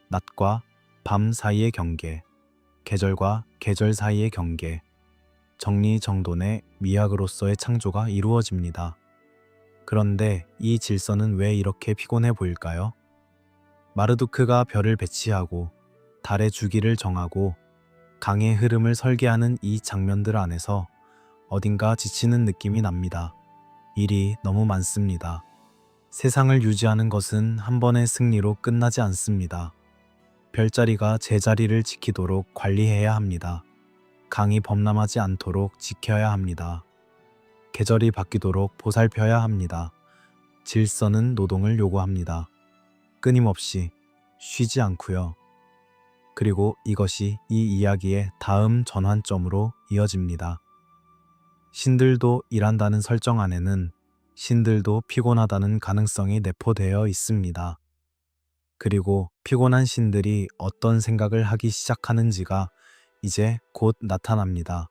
낮과 밤 사이의 경계, 계절과 계절 사이의 경계, 정리정돈의 미학으로서의 창조가 이루어집니다. 그런데 이 질서는 왜 이렇게 피곤해 보일까요? 마르두크가 별을 배치하고 달의 주기를 정하고 강의 흐름을 설계하는 이 장면들 안에서 어딘가 지치는 느낌이 납니다. 일이 너무 많습니다. 세상을 유지하는 것은 한 번의 승리로 끝나지 않습니다. 별자리가 제자리를 지키도록 관리해야 합니다. 강이 범람하지 않도록 지켜야 합니다. 계절이 바뀌도록 보살펴야 합니다. 질서는 노동을 요구합니다. 끊임없이 쉬지 않고요. 그리고 이것이 이 이야기의 다음 전환점으로 이어집니다. 신들도 일한다는 설정 안에는 신들도 피곤하다는 가능성이 내포되어 있습니다. 그리고 피곤한 신들이 어떤 생각을 하기 시작하는지가 이제 곧 나타납니다.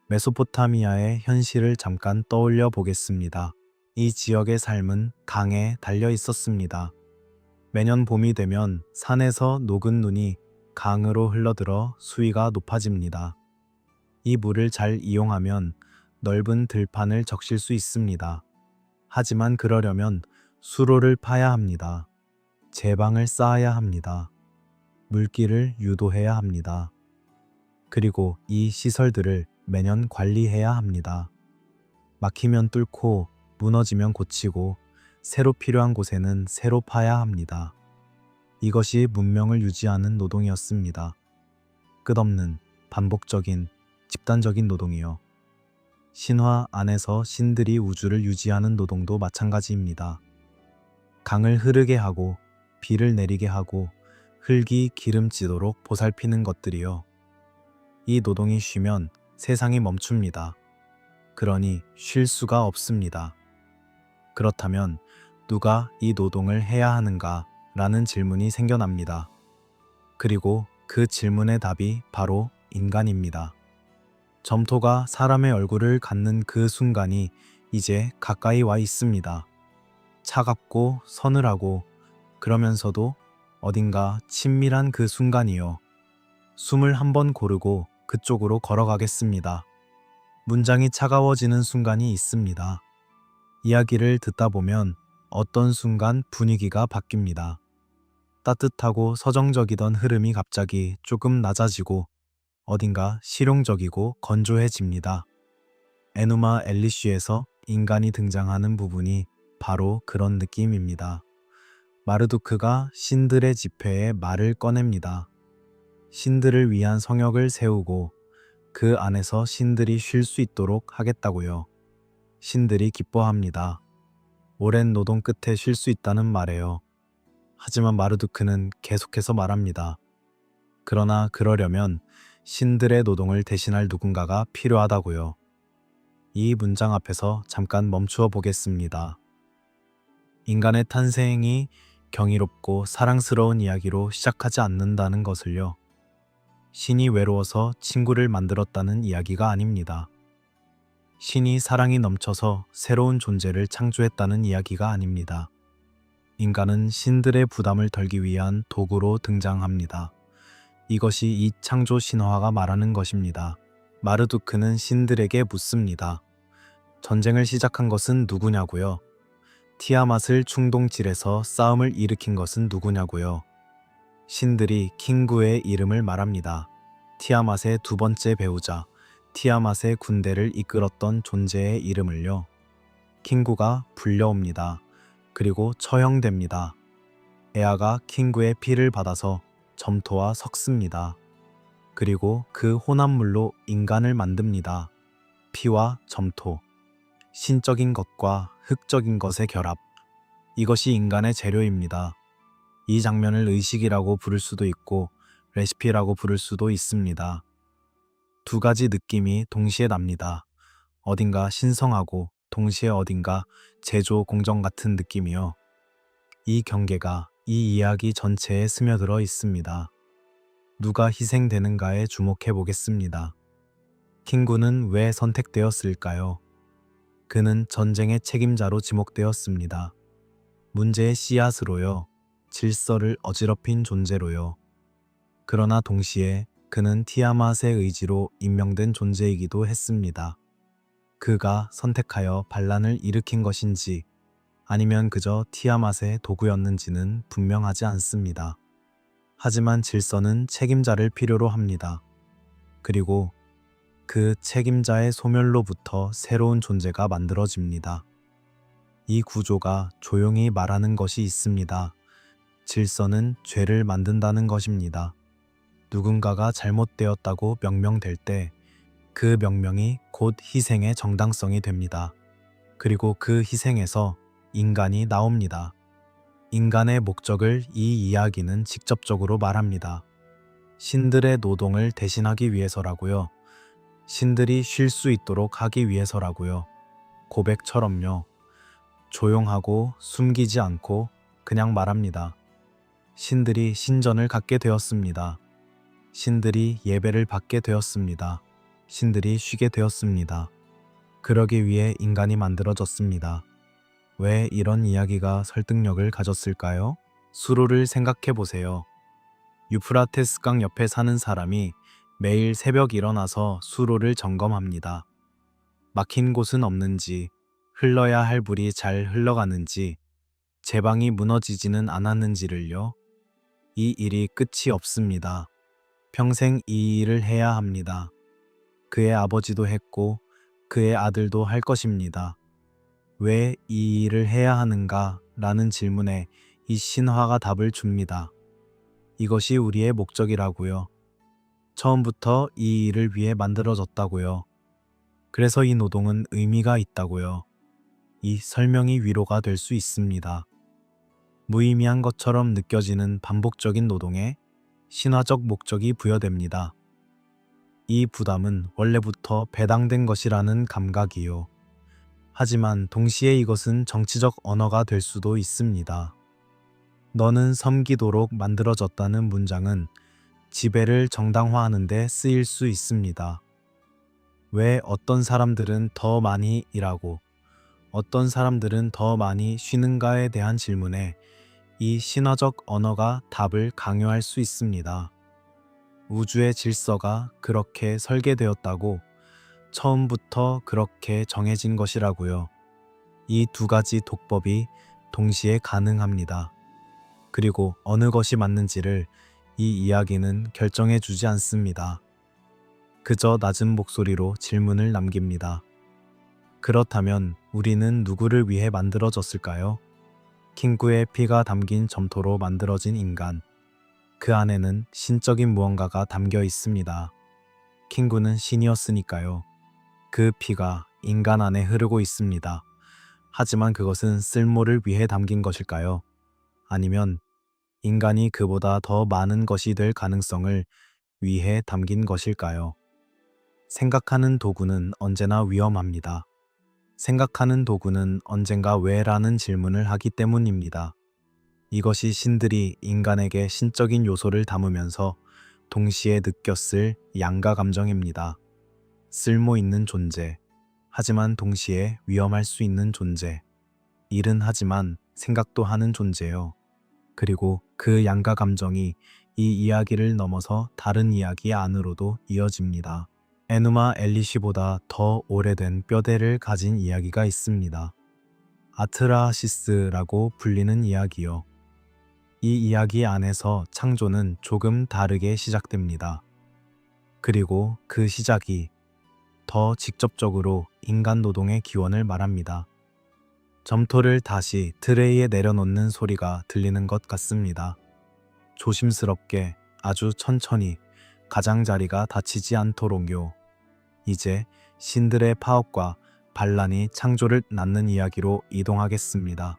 메소포타미아의 현실을 잠깐 떠올려 보겠습니다. 이 지역의 삶은 강에 달려 있었습니다. 매년 봄이 되면 산에서 녹은 눈이 강으로 흘러들어 수위가 높아집니다. 이 물을 잘 이용하면 넓은 들판을 적실 수 있습니다. 하지만 그러려면 수로를 파야 합니다. 제방을 쌓아야 합니다. 물길을 유도해야 합니다. 그리고 이 시설들을 매년 관리해야 합니다. 막히면 뚫고 무너지면 고치고 새로 필요한 곳에는 새로 파야 합니다. 이것이 문명을 유지하는 노동이었습니다. 끝없는 반복적인 집단적인 노동이요. 신화 안에서 신들이 우주를 유지하는 노동도 마찬가지입니다. 강을 흐르게 하고 비를 내리게 하고 흙이 기름지도록 보살피는 것들이요. 이 노동이 쉬면 세상이 멈춥니다. 그러니 쉴 수가 없습니다. 그렇다면 누가 이 노동을 해야 하는가? 라는 질문이 생겨납니다. 그리고 그 질문의 답이 바로 인간입니다. 점토가 사람의 얼굴을 갖는 그 순간이 이제 가까이 와 있습니다. 차갑고 서늘하고 그러면서도 어딘가 친밀한 그 순간이요. 숨을 한번 고르고 그쪽으로 걸어가겠습니다. 문장이 차가워지는 순간이 있습니다. 이야기를 듣다 보면 어떤 순간 분위기가 바뀝니다. 따뜻하고 서정적이던 흐름이 갑자기 조금 낮아지고 어딘가 실용적이고 건조해집니다. 에누마 엘리쉬에서 인간이 등장하는 부분이 바로 그런 느낌입니다. 마르두크가 신들의 집회에 말을 꺼냅니다. 신들을 위한 성역을 세우고 그 안에서 신들이 쉴 수 있도록 하겠다고요. 신들이 기뻐합니다. 오랜 노동 끝에 쉴 수 있다는 말이에요. 하지만 마르두크는 계속해서 말합니다. 그러나 그러려면 신들의 노동을 대신할 누군가가 필요하다고요. 이 문장 앞에서 잠깐 멈추어 보겠습니다. 인간의 탄생이 경이롭고 사랑스러운 이야기로 시작하지 않는다는 것을요. 신이 외로워서 친구를 만들었다는 이야기가 아닙니다. 신이 사랑이 넘쳐서 새로운 존재를 창조했다는 이야기가 아닙니다. 인간은 신들의 부담을 덜기 위한 도구로 등장합니다. 이것이 이 창조 신화가 말하는 것입니다. 마르두크는 신들에게 묻습니다. 전쟁을 시작한 것은 누구냐고요? 티아맛을 충동질해서 싸움을 일으킨 것은 누구냐고요? 신들이 킹구의 이름을 말합니다. 티아맛의 두 번째 배우자, 티아맛의 군대를 이끌었던 존재의 이름을요. 킹구가 불려옵니다. 그리고 처형됩니다. 에아가 킹구의 피를 받아서 점토와 섞습니다. 그리고 그 혼합물로 인간을 만듭니다. 피와 점토, 신적인 것과 흙적인 것의 결합. 이것이 인간의 재료입니다. 이 장면을 의식이라고 부를 수도 있고 레시피라고 부를 수도 있습니다. 두 가지 느낌이 동시에 납니다. 어딘가 신성하고 동시에 어딘가 제조 공정 같은 느낌이요. 이 경계가 이 이야기 전체에 스며들어 있습니다. 누가 희생되는가에 주목해 보겠습니다. 킹구는 왜 선택되었을까요? 그는 전쟁의 책임자로 지목되었습니다. 문제의 씨앗으로요. 질서를 어지럽힌 존재로요. 그러나 동시에 그는 티아맛의 의지로 임명된 존재이기도 했습니다. 그가 선택하여 반란을 일으킨 것인지 아니면 그저 티아맛의 도구였는지는 분명하지 않습니다. 하지만 질서는 책임자를 필요로 합니다. 그리고 그 책임자의 소멸로부터 새로운 존재가 만들어집니다. 이 구조가 조용히 말하는 것이 있습니다. 질서는 죄를 만든다는 것입니다. 누군가가 잘못되었다고 명명될 때 그 명명이 곧 희생의 정당성이 됩니다. 그리고 그 희생에서 인간이 나옵니다. 인간의 목적을 이 이야기는 직접적으로 말합니다. 신들의 노동을 대신하기 위해서라고요. 신들이 쉴 수 있도록 하기 위해서라고요. 고백처럼요. 조용하고 숨기지 않고 그냥 말합니다. 신들이 신전을 갖게 되었습니다. 신들이 예배를 받게 되었습니다. 신들이 쉬게 되었습니다. 그러기 위해 인간이 만들어졌습니다. 왜 이런 이야기가 설득력을 가졌을까요? 수로를 생각해 보세요. 유프라테스 강 옆에 사는 사람이 매일 새벽 일어나서 수로를 점검합니다. 막힌 곳은 없는지, 흘러야 할 물이 잘 흘러가는지, 제방이 무너지지는 않았는지를요. 이 일이 끝이 없습니다. 평생 이 일을 해야 합니다. 그의 아버지도 했고 그의 아들도 할 것입니다. 왜 이 일을 해야 하는가? 라는 질문에 이 신화가 답을 줍니다. 이것이 우리의 목적이라고요. 처음부터 이 일을 위해 만들어졌다고요. 그래서 이 노동은 의미가 있다고요. 이 설명이 위로가 될 수 있습니다. 무의미한 것처럼 느껴지는 반복적인 노동에 신화적 목적이 부여됩니다. 이 부담은 원래부터 배당된 것이라는 감각이요. 하지만 동시에 이것은 정치적 언어가 될 수도 있습니다. 너는 섬기도록 만들어졌다는 문장은 지배를 정당화하는 데 쓰일 수 있습니다. 왜 어떤 사람들은 더 많이 일하고 어떤 사람들은 더 많이 쉬는가에 대한 질문에 이 신화적 언어가 답을 강요할 수 있습니다. 우주의 질서가 그렇게 설계되었다고, 처음부터 그렇게 정해진 것이라고요. 이 두 가지 독법이 동시에 가능합니다. 그리고 어느 것이 맞는지를 이 이야기는 결정해 주지 않습니다. 그저 낮은 목소리로 질문을 남깁니다. 그렇다면 우리는 누구를 위해 만들어졌을까요? 킹구의 피가 담긴 점토로 만들어진 인간. 그 안에는 신적인 무언가가 담겨 있습니다. 킹구는 신이었으니까요. 그 피가 인간 안에 흐르고 있습니다. 하지만 그것은 쓸모를 위해 담긴 것일까요? 아니면 인간이 그보다 더 많은 것이 될 가능성을 위해 담긴 것일까요? 생각하는 도구는 언제나 위험합니다. 생각하는 도구는 언젠가 왜라는 질문을 하기 때문입니다. 이것이 신들이 인간에게 신적인 요소를 담으면서 동시에 느꼈을 양가 감정입니다. 쓸모 있는 존재, 하지만 동시에 위험할 수 있는 존재. 일은 하지만 생각도 하는 존재요. 그리고 그 양가 감정이 이 이야기를 넘어서 다른 이야기 안으로도 이어집니다. 에누마 엘리시보다 더 오래된 뼈대를 가진 이야기가 있습니다. 아트라시스라고 불리는 이야기요. 이 이야기 안에서 창조는 조금 다르게 시작됩니다. 그리고 그 시작이 더 직접적으로 인간 노동의 기원을 말합니다. 점토를 다시 트레이에 내려놓는 소리가 들리는 것 같습니다. 조심스럽게, 아주 천천히, 가장자리가 다치지 않도록요. 이제 신들의 파업과 반란이 창조를 낳는 이야기로 이동하겠습니다.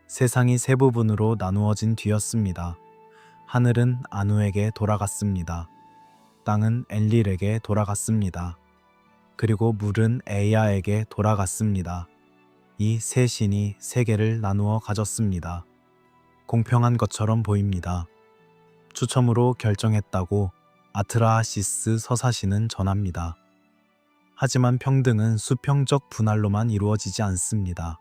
세상이 세 부분으로 나누어진 뒤였습니다. 하늘은 아누에게 돌아갔습니다. 땅은 엔릴에게 돌아갔습니다. 그리고 물은 에이아에게 돌아갔습니다. 이 세 신이 세계를 나누어 가졌습니다. 공평한 것처럼 보입니다. 추첨으로 결정했다고 아트라하시스 서사시는 전합니다. 하지만 평등은 수평적 분할로만 이루어지지 않습니다.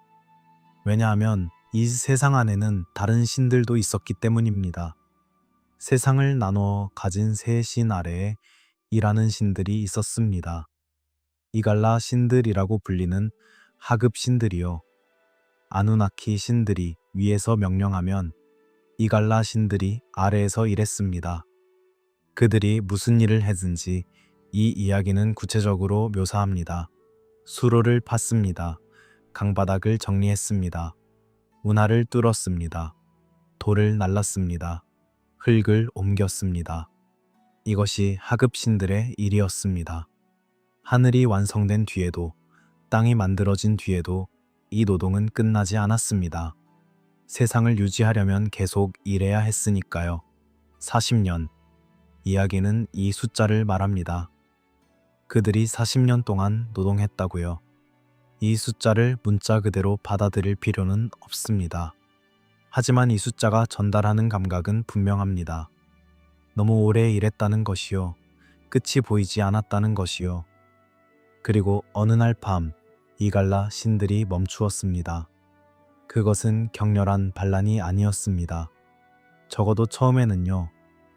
왜냐하면 이 세상 안에는 다른 신들도 있었기 때문입니다. 세상을 나누어 가진 세 신 아래에 일하는 신들이 있었습니다. 이갈라 신들이라고 불리는 하급 신들이요. 아누나키 신들이 위에서 명령하면 이갈라 신들이 아래에서 일했습니다. 그들이 무슨 일을 했든지 이 이야기는 구체적으로 묘사합니다. 수로를 팠습니다. 강바닥을 정리했습니다. 운하를 뚫었습니다. 돌을 날랐습니다. 흙을 옮겼습니다. 이것이 하급 신들의 일이었습니다. 하늘이 완성된 뒤에도, 땅이 만들어진 뒤에도 이 노동은 끝나지 않았습니다. 세상을 유지하려면 계속 일해야 했으니까요. 40년. 이야기는 이 숫자를 말합니다. 그들이 40년 동안 노동했다고요. 이 숫자를 문자 그대로 받아들일 필요는 없습니다. 하지만 이 숫자가 전달하는 감각은 분명합니다. 너무 오래 일했다는 것이요. 끝이 보이지 않았다는 것이요. 그리고 어느 날 밤, 이갈라 신들이 멈추었습니다. 그것은 격렬한 반란이 아니었습니다. 적어도 처음에는요.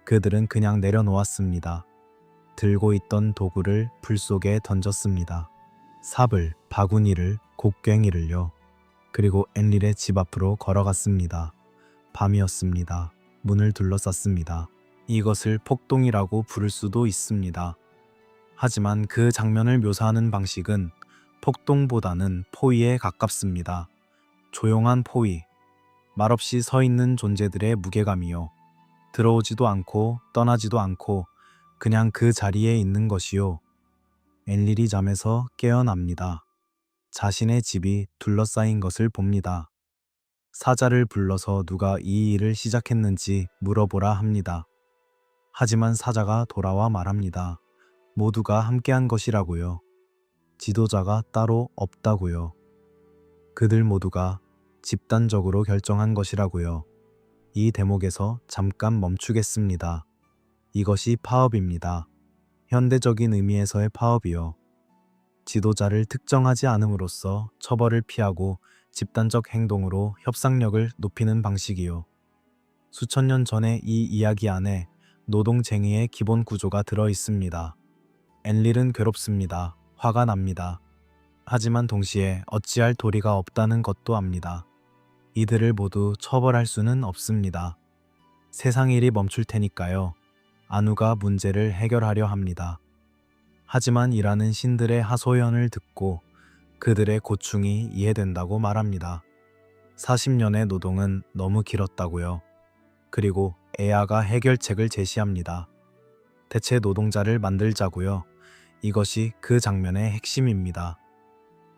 그들은 그냥 내려놓았습니다. 들고 있던 도구를 불 속에 던졌습니다. 삽을, 바구니를, 곡괭이를요. 그리고 엔릴의 집 앞으로 걸어갔습니다. 밤이었습니다. 문을 둘러쌌습니다. 이것을 폭동이라고 부를 수도 있습니다. 하지만 그 장면을 묘사하는 방식은 폭동보다는 포위에 가깝습니다. 조용한 포위, 말없이 서 있는 존재들의 무게감이요. 들어오지도 않고 떠나지도 않고 그냥 그 자리에 있는 것이요. 엔릴이 잠에서 깨어납니다. 자신의 집이 둘러싸인 것을 봅니다. 사자를 불러서 누가 이 일을 시작했는지 물어보라 합니다. 하지만 사자가 돌아와 말합니다. 모두가 함께한 것이라고요. 지도자가 따로 없다고요. 그들 모두가 집단적으로 결정한 것이라고요. 이 대목에서 잠깐 멈추겠습니다. 이것이 파업입니다. 현대적인 의미에서의 파업이요. 지도자를 특정하지 않음으로써 처벌을 피하고 집단적 행동으로 협상력을 높이는 방식이요. 수천 년 전의 이 이야기 안에 노동쟁의의 기본 구조가 들어 있습니다. 엔릴은 괴롭습니다. 화가 납니다. 하지만 동시에 어찌할 도리가 없다는 것도 압니다. 이들을 모두 처벌할 수는 없습니다. 세상 일이 멈출 테니까요. 아누가 문제를 해결하려 합니다. 하지만 일하는 신들의 하소연을 듣고 그들의 고충이 이해된다고 말합니다. 40년의 노동은 너무 길었다고요. 그리고 에아가 해결책을 제시합니다. 대체 노동자를 만들자고요. 이것이 그 장면의 핵심입니다.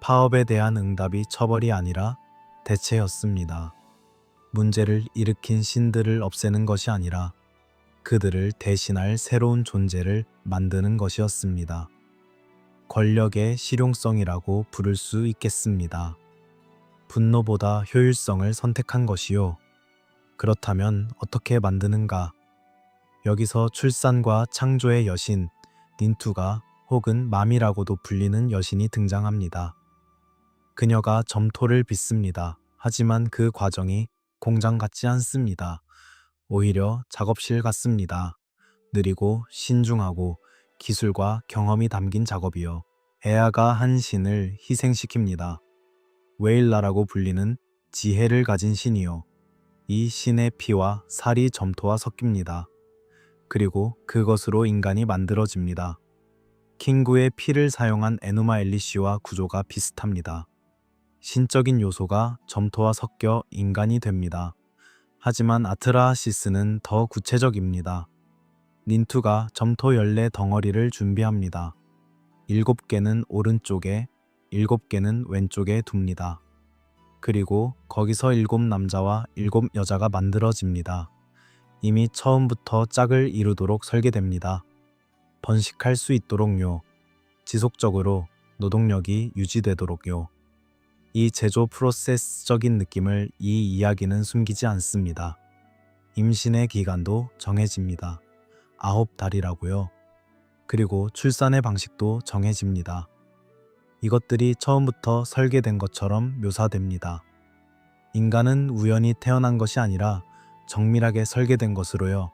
파업에 대한 응답이 처벌이 아니라 대체였습니다. 문제를 일으킨 신들을 없애는 것이 아니라 그들을 대신할 새로운 존재를 만드는 것이었습니다. 권력의 실용성이라고 부를 수 있겠습니다. 분노보다 효율성을 선택한 것이요. 그렇다면 어떻게 만드는가? 여기서 출산과 창조의 여신, 닌투가 혹은 맘이라고도 불리는 여신이 등장합니다. 그녀가 점토를 빚습니다. 하지만 그 과정이 공장 같지 않습니다. 오히려 작업실 같습니다. 느리고 신중하고 기술과 경험이 담긴 작업이요. 에아가 한 신을 희생시킵니다. 웨일라라고 불리는 지혜를 가진 신이요. 이 신의 피와 살이 점토와 섞입니다. 그리고 그것으로 인간이 만들어집니다. 킹구의 피를 사용한 에누마 엘리시와 구조가 비슷합니다. 신적인 요소가 점토와 섞여 인간이 됩니다. 하지만 아트라하시스는 더 구체적입니다. 닌투가 점토 열매 덩어리를 준비합니다. 7개는 오른쪽에, 7개는 왼쪽에 둡니다. 그리고 거기서 7 남자와 7 여자가 만들어집니다. 이미 처음부터 짝을 이루도록 설계됩니다. 번식할 수 있도록요. 지속적으로 노동력이 유지되도록요. 이 제조 프로세스적인 느낌을 이 이야기는 숨기지 않습니다. 임신의 기간도 정해집니다. 9달이라고요. 그리고 출산의 방식도 정해집니다. 이것들이 처음부터 설계된 것처럼 묘사됩니다. 인간은 우연히 태어난 것이 아니라 정밀하게 설계된 것으로요.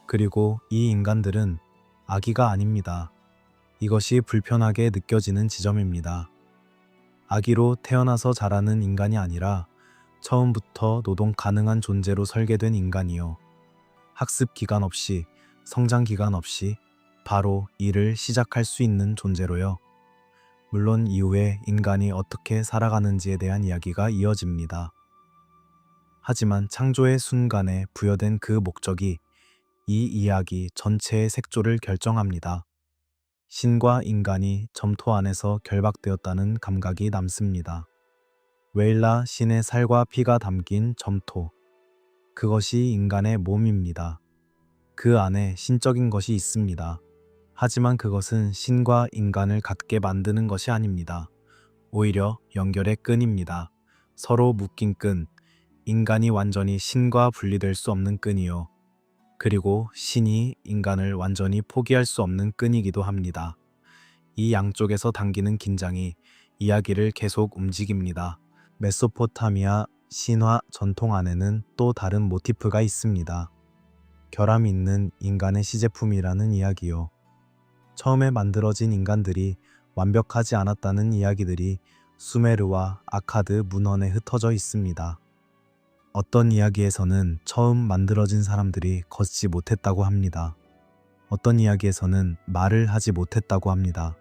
그리고 이 인간들은 아기가 아닙니다. 이것이 불편하게 느껴지는 지점입니다. 아기로 태어나서 자라는 인간이 아니라 처음부터 노동 가능한 존재로 설계된 인간이요. 학습 기간 없이, 성장 기간 없이 바로 일을 시작할 수 있는 존재로요. 물론 이후에 인간이 어떻게 살아가는지에 대한 이야기가 이어집니다. 하지만 창조의 순간에 부여된 그 목적이 이 이야기 전체의 색조를 결정합니다. 신과 인간이 점토 안에서 결박되었다는 감각이 남습니다. 웨일라 신의 살과 피가 담긴 점토. 그것이 인간의 몸입니다. 그 안에 신적인 것이 있습니다. 하지만 그것은 신과 인간을 같게 만드는 것이 아닙니다. 오히려 연결의 끈입니다. 서로 묶인 끈, 인간이 완전히 신과 분리될 수 없는 끈이요. 그리고 신이 인간을 완전히 포기할 수 없는 끈이기도 합니다. 이 양쪽에서 당기는 긴장이 이야기를 계속 움직입니다. 메소포타미아 신화 전통 안에는 또 다른 모티프가 있습니다. 결함 있는 인간의 시제품이라는 이야기요. 처음에 만들어진 인간들이 완벽하지 않았다는 이야기들이 수메르와 아카드 문헌에 흩어져 있습니다. 어떤 이야기에서는 처음 만들어진 사람들이 걷지 못했다고 합니다. 어떤 이야기에서는 말을 하지 못했다고 합니다.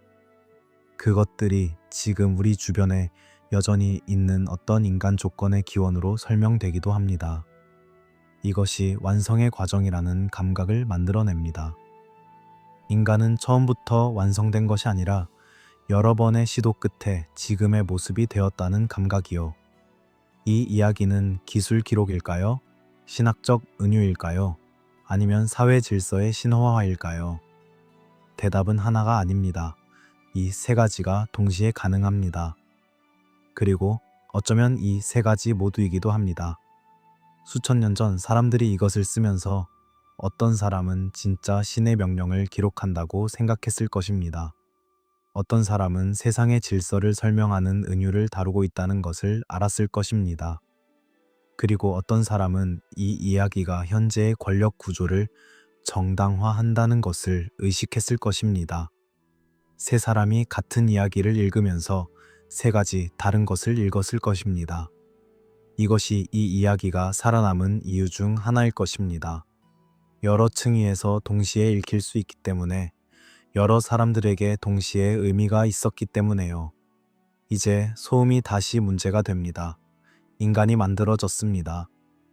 그것들이 지금 우리 주변에 여전히 있는 어떤 인간 조건의 기원으로 설명되기도 합니다. 이것이 완성의 과정이라는 감각을 만들어냅니다. 인간은 처음부터 완성된 것이 아니라 여러 번의 시도 끝에 지금의 모습이 되었다는 감각이요. 이 이야기는 기술 기록일까요? 신학적 은유일까요? 아니면 사회 질서의 신화화일까요? 대답은 하나가 아닙니다. 이 세 가지가 동시에 가능합니다. 그리고 어쩌면 이 세 가지 모두이기도 합니다. 수천 년 전 사람들이 이것을 쓰면서 어떤 사람은 진짜 신의 명령을 기록한다고 생각했을 것입니다. 어떤 사람은 세상의 질서를 설명하는 은유를 다루고 있다는 것을 알았을 것입니다. 그리고 어떤 사람은 이 이야기가 현재의 권력 구조를 정당화한다는 것을 의식했을 것입니다. 세 사람이 같은 이야기를 읽으면서 세 가지 다른 것을 읽었을 것입니다. 이것이 이 이야기가 살아남은 이유 중 하나일 것입니다. 여러 층위에서 동시에 읽힐 수 있기 때문에, 여러 사람들에게 동시에 의미가 있었기 때문에요. 이제 소음이 다시 문제가 됩니다. 인간이 만들어졌습니다.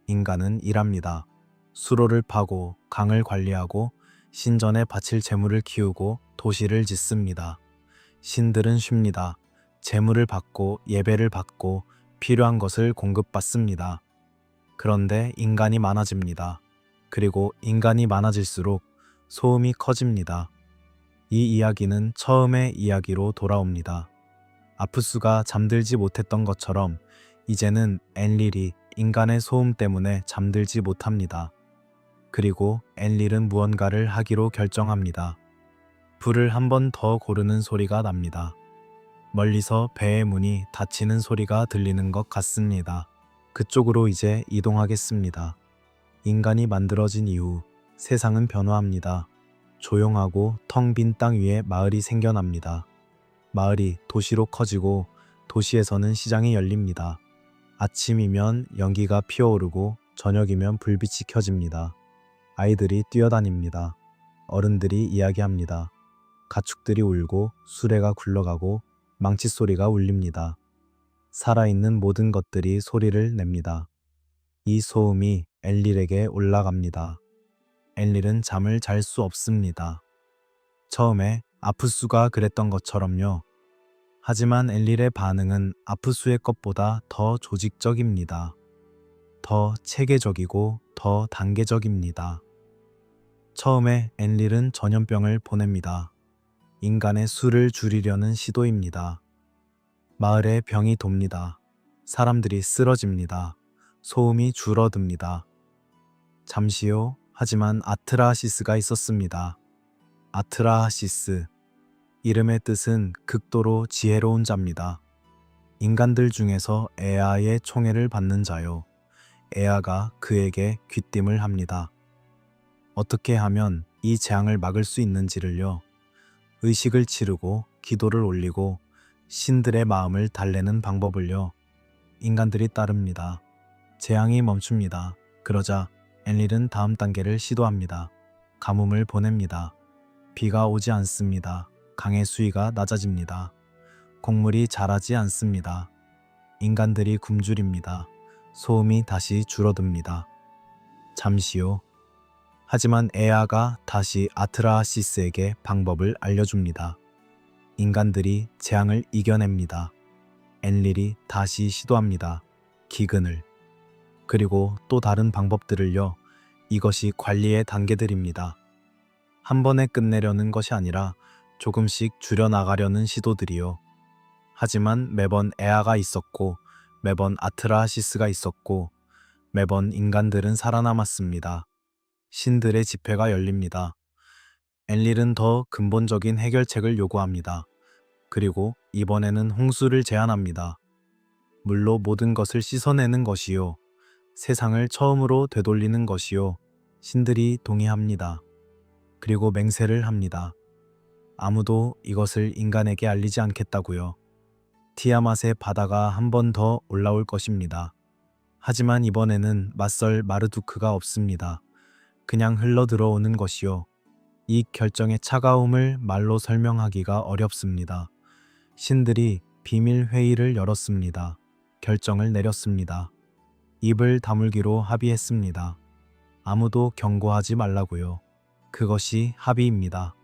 인간은 일합니다. 수로를 파고 강을 관리하고 신전에 바칠 재물을 키우고 도시를 짓습니다. 신들은 쉽니다. 재물을 받고 예배를 받고 필요한 것을 공급받습니다. 그런데 인간이 많아집니다. 그리고 인간이 많아질수록 소음이 커집니다. 이 이야기는 처음의 이야기로 돌아옵니다. 아프수가 잠들지 못했던 것처럼 이제는 엔릴이 인간의 소음 때문에 잠들지 못합니다. 그리고 엔릴은 무언가를 하기로 결정합니다. 불을 한 번 더 고르는 소리가 납니다. 멀리서 배의 문이 닫히는 소리가 들리는 것 같습니다. 그쪽으로 이제 이동하겠습니다. 인간이 만들어진 이후 세상은 변화합니다. 조용하고 텅 빈 땅 위에 마을이 생겨납니다. 마을이 도시로 커지고 도시에서는 시장이 열립니다. 아침이면 연기가 피어오르고 저녁이면 불빛이 켜집니다. 아이들이 뛰어다닙니다. 어른들이 이야기합니다. 가축들이 울고 수레가 굴러가고 망치 소리가 울립니다. 살아있는 모든 것들이 소리를 냅니다. 이 소음이 엔릴에게 올라갑니다. 엔릴은 잠을 잘 수 없습니다. 처음에 아프수가 그랬던 것처럼요. 하지만 엔릴의 반응은 아프수의 것보다 더 조직적입니다. 더 체계적이고 더 단계적입니다. 처음에 엔릴은 전염병을 보냅니다. 인간의 수를 줄이려는 시도입니다. 마을에 병이 돕니다. 사람들이 쓰러집니다. 소음이 줄어듭니다. 잠시요. 하지만 아트라하시스가 있었습니다. 아트라하시스. 이름의 뜻은 극도로 지혜로운 자입니다. 인간들 중에서 에아의 총애를 받는 자요. 에아가 그에게 귀띔을 합니다. 어떻게 하면 이 재앙을 막을 수 있는지를요. 의식을 치르고 기도를 올리고 신들의 마음을 달래는 방법을요. 인간들이 따릅니다. 재앙이 멈춥니다. 그러자 엔릴은 다음 단계를 시도합니다. 가뭄을 보냅니다. 비가 오지 않습니다. 강의 수위가 낮아집니다. 곡물이 자라지 않습니다. 인간들이 굶주립니다. 소음이 다시 줄어듭니다. 잠시요. 하지만 에아가 다시 아트라하시스에게 방법을 알려줍니다. 인간들이 재앙을 이겨냅니다. 엔릴이 다시 시도합니다. 기근을. 그리고 또 다른 방법들을요. 이것이 관리의 단계들입니다. 한 번에 끝내려는 것이 아니라 조금씩 줄여나가려는 시도들이요. 하지만 매번 에아가 있었고 매번 아트라하시스가 있었고 매번 인간들은 살아남았습니다. 신들의 집회가 열립니다. 엔릴은 더 근본적인 해결책을 요구합니다. 그리고 이번에는 홍수를 제안합니다. 물로 모든 것을 씻어내는 것이요. 세상을 처음으로 되돌리는 것이요. 신들이 동의합니다. 그리고 맹세를 합니다. 아무도 이것을 인간에게 알리지 않겠다고요. 티아맛의 바다가 한 번 더 올라올 것입니다. 하지만 이번에는 맞설 마르두크가 없습니다. 그냥 흘러 들어오는 것이요. 이 결정의 차가움을 말로 설명하기가 어렵습니다. 신들이 비밀 회의를 열었습니다. 결정을 내렸습니다. 입을 다물기로 합의했습니다. 아무도 경고하지 말라고요. 그것이 합의입니다.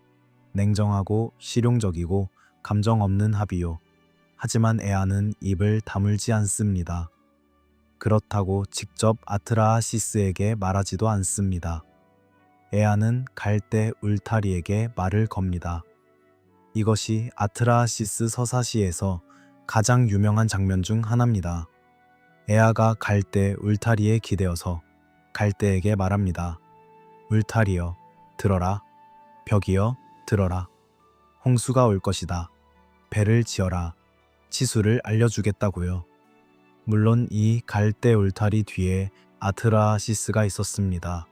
냉정하고 실용적이고 감정 없는 합의요. 하지만 에아는 입을 다물지 않습니다. 그렇다고 직접 아트라하시스에게 말하지도 않습니다. 에아는 갈대 울타리에게 말을 겁니다. 이것이 아트라하시스 서사시에서 가장 유명한 장면 중 하나입니다. 에아가 갈대 울타리에 기대어서 갈대에게 말합니다. 울타리여, 들어라. 벽이여, 들어라. 홍수가 올 것이다. 배를 지어라. 치수를 알려주겠다고요. 물론 이 갈대 울타리 뒤에 아트라하시스가 있었습니다.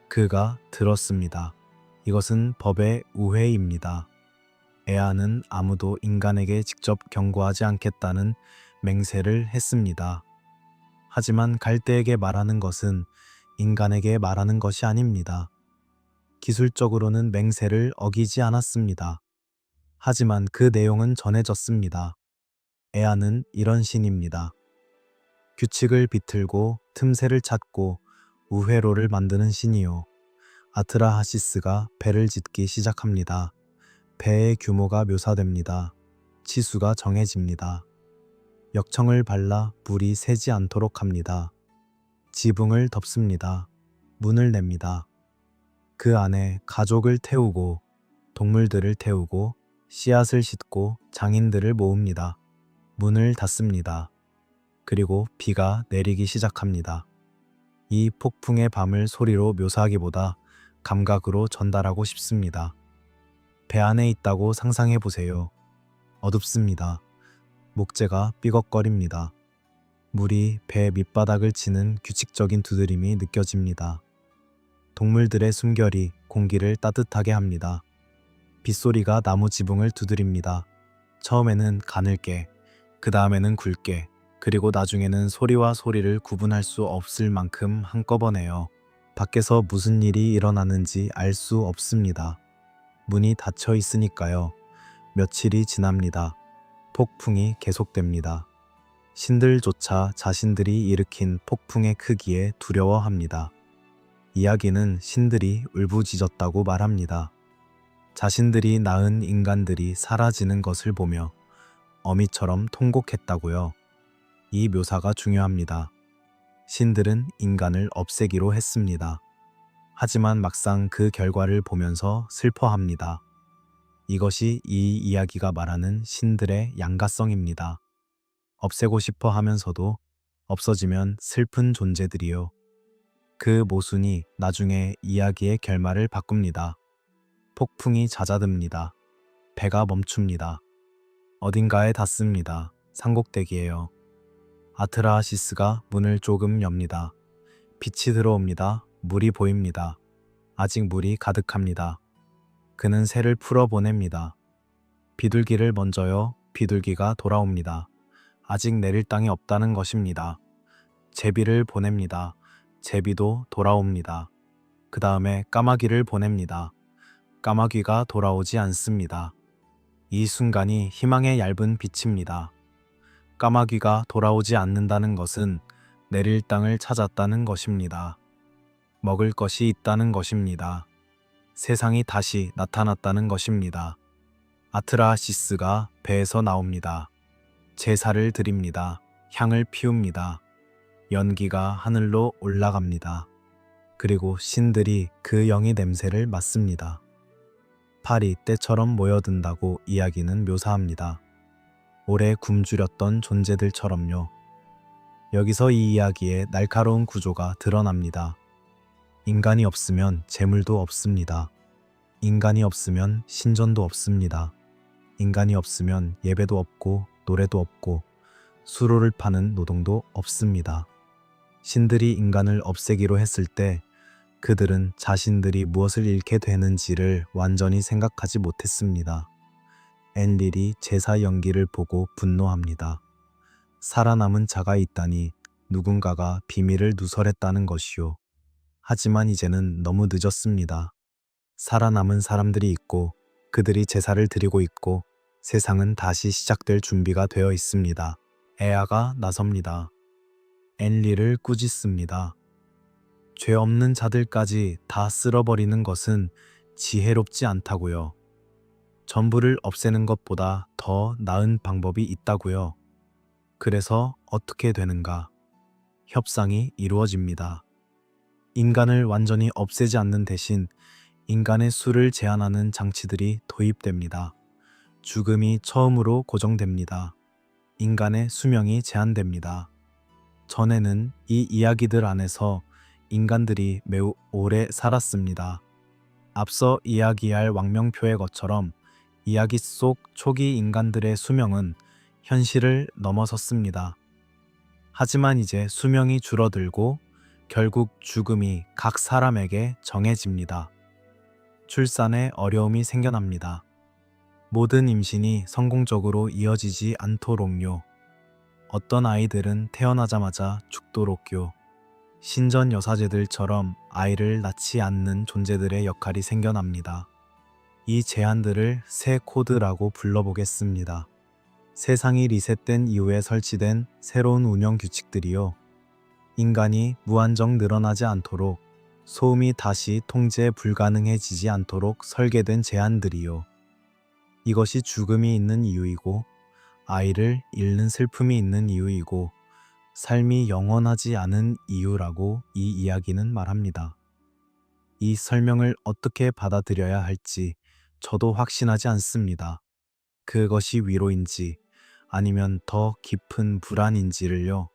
그가 들었습니다. 이것은 법의 우회입니다. 에아는 아무도 인간에게 직접 경고하지 않겠다는 맹세를 했습니다. 하지만 갈대에게 말하는 것은 인간에게 말하는 것이 아닙니다. 기술적으로는 맹세를 어기지 않았습니다. 하지만 그 내용은 전해졌습니다. 에아는 이런 신입니다. 규칙을 비틀고 틈새를 찾고 우회로를 만드는 신이요. 아트라하시스가 배를 짓기 시작합니다. 배의 규모가 묘사됩니다. 치수가 정해집니다. 역청을 발라 물이 새지 않도록 합니다. 지붕을 덮습니다. 문을 냅니다. 그 안에 가족을 태우고 동물들을 태우고 씨앗을 싣고 장인들을 모읍니다. 문을 닫습니다. 그리고 비가 내리기 시작합니다. 이 폭풍의 밤을 소리로 묘사하기보다 감각으로 전달하고 싶습니다. 배 안에 있다고 상상해 보세요. 어둡습니다. 목재가 삐걱거립니다. 물이 배 밑바닥을 치는 규칙적인 두드림이 느껴집니다. 동물들의 숨결이 공기를 따뜻하게 합니다. 빗소리가 나무 지붕을 두드립니다. 처음에는 가늘게, 그 다음에는 굵게, 그리고 나중에는 소리와 소리를 구분할 수 없을 만큼 한꺼번에요. 밖에서 무슨 일이 일어나는지 알 수 없습니다. 문이 닫혀 있으니까요. 며칠이 지납니다. 폭풍이 계속됩니다. 신들조차 자신들이 일으킨 폭풍의 크기에 두려워합니다. 이야기는 신들이 울부짖었다고 말합니다. 자신들이 낳은 인간들이 사라지는 것을 보며 어미처럼 통곡했다고요. 이 묘사가 중요합니다. 신들은 인간을 없애기로 했습니다. 하지만 막상 그 결과를 보면서 슬퍼합니다. 이것이 이 이야기가 말하는 신들의 양가성입니다. 없애고 싶어 하면서도 없어지면 슬픈 존재들이요. 그 모순이 나중에 이야기의 결말을 바꿉니다. 폭풍이 잦아듭니다. 배가 멈춥니다. 어딘가에 닿습니다. 산꼭대기예요. 아트라하시스가 문을 조금 엽니다. 빛이 들어옵니다. 물이 보입니다. 아직 물이 가득합니다. 그는 새를 풀어보냅니다. 비둘기를 먼저요. 비둘기가 돌아옵니다. 아직 내릴 땅이 없다는 것입니다. 제비를 보냅니다. 제비도 돌아옵니다. 그 다음에 까마귀를 보냅니다. 까마귀가 돌아오지 않습니다. 이 순간이 희망의 얇은 빛입니다. 까마귀가 돌아오지 않는다는 것은 내릴 땅을 찾았다는 것입니다. 먹을 것이 있다는 것입니다. 세상이 다시 나타났다는 것입니다. 아트라하시스가 배에서 나옵니다. 제사를 드립니다. 향을 피웁니다. 연기가 하늘로 올라갑니다. 그리고 신들이 그 영의 냄새를 맡습니다. 팔이 때처럼 모여든다고 이야기는 묘사합니다. 오래 굶주렸던 존재들처럼요. 여기서 이 이야기의 날카로운 구조가 드러납니다. 인간이 없으면 재물도 없습니다. 인간이 없으면 신전도 없습니다. 인간이 없으면 예배도 없고 노래도 없고 수로를 파는 노동도 없습니다. 신들이 인간을 없애기로 했을 때 그들은 자신들이 무엇을 잃게 되는지를 완전히 생각하지 못했습니다. 엔릴이 제사 연기를 보고 분노합니다. 살아남은 자가 있다니 누군가가 비밀을 누설했다는 것이요. 하지만 이제는 너무 늦었습니다. 살아남은 사람들이 있고 그들이 제사를 드리고 있고 세상은 다시 시작될 준비가 되어 있습니다. 에아가 나섭니다. 엔리를 꾸짖습니다. 죄 없는 자들까지 다 쓸어버리는 것은 지혜롭지 않다고요. 전부를 없애는 것보다 더 나은 방법이 있다고요. 그래서 어떻게 되는가? 협상이 이루어집니다. 인간을 완전히 없애지 않는 대신 인간의 수를 제한하는 장치들이 도입됩니다. 죽음이 처음으로 고정됩니다. 인간의 수명이 제한됩니다. 전에는 이 이야기들 안에서 인간들이 매우 오래 살았습니다. 앞서 이야기할 왕명표의 것처럼 이야기 속 초기 인간들의 수명은 현실을 넘어섰습니다. 하지만 이제 수명이 줄어들고 결국 죽음이 각 사람에게 정해집니다. 출산에 어려움이 생겨납니다. 모든 임신이 성공적으로 이어지지 않도록요. 어떤 아이들은 태어나자마자 죽도록요. 신전 여사제들처럼 아이를 낳지 않는 존재들의 역할이 생겨납니다. 이 제한들을 새 코드라고 불러보겠습니다. 세상이 리셋된 이후에 설치된 새로운 운영 규칙들이요. 인간이 무한정 늘어나지 않도록, 소음이 다시 통제 불가능해지지 않도록 설계된 제한들이요. 이것이 죽음이 있는 이유이고, 아이를 잃는 슬픔이 있는 이유이고, 삶이 영원하지 않은 이유라고 이 이야기는 말합니다. 이 설명을 어떻게 받아들여야 할지 저도 확신하지 않습니다. 그것이 위로인지 아니면 더 깊은 불안인지를요.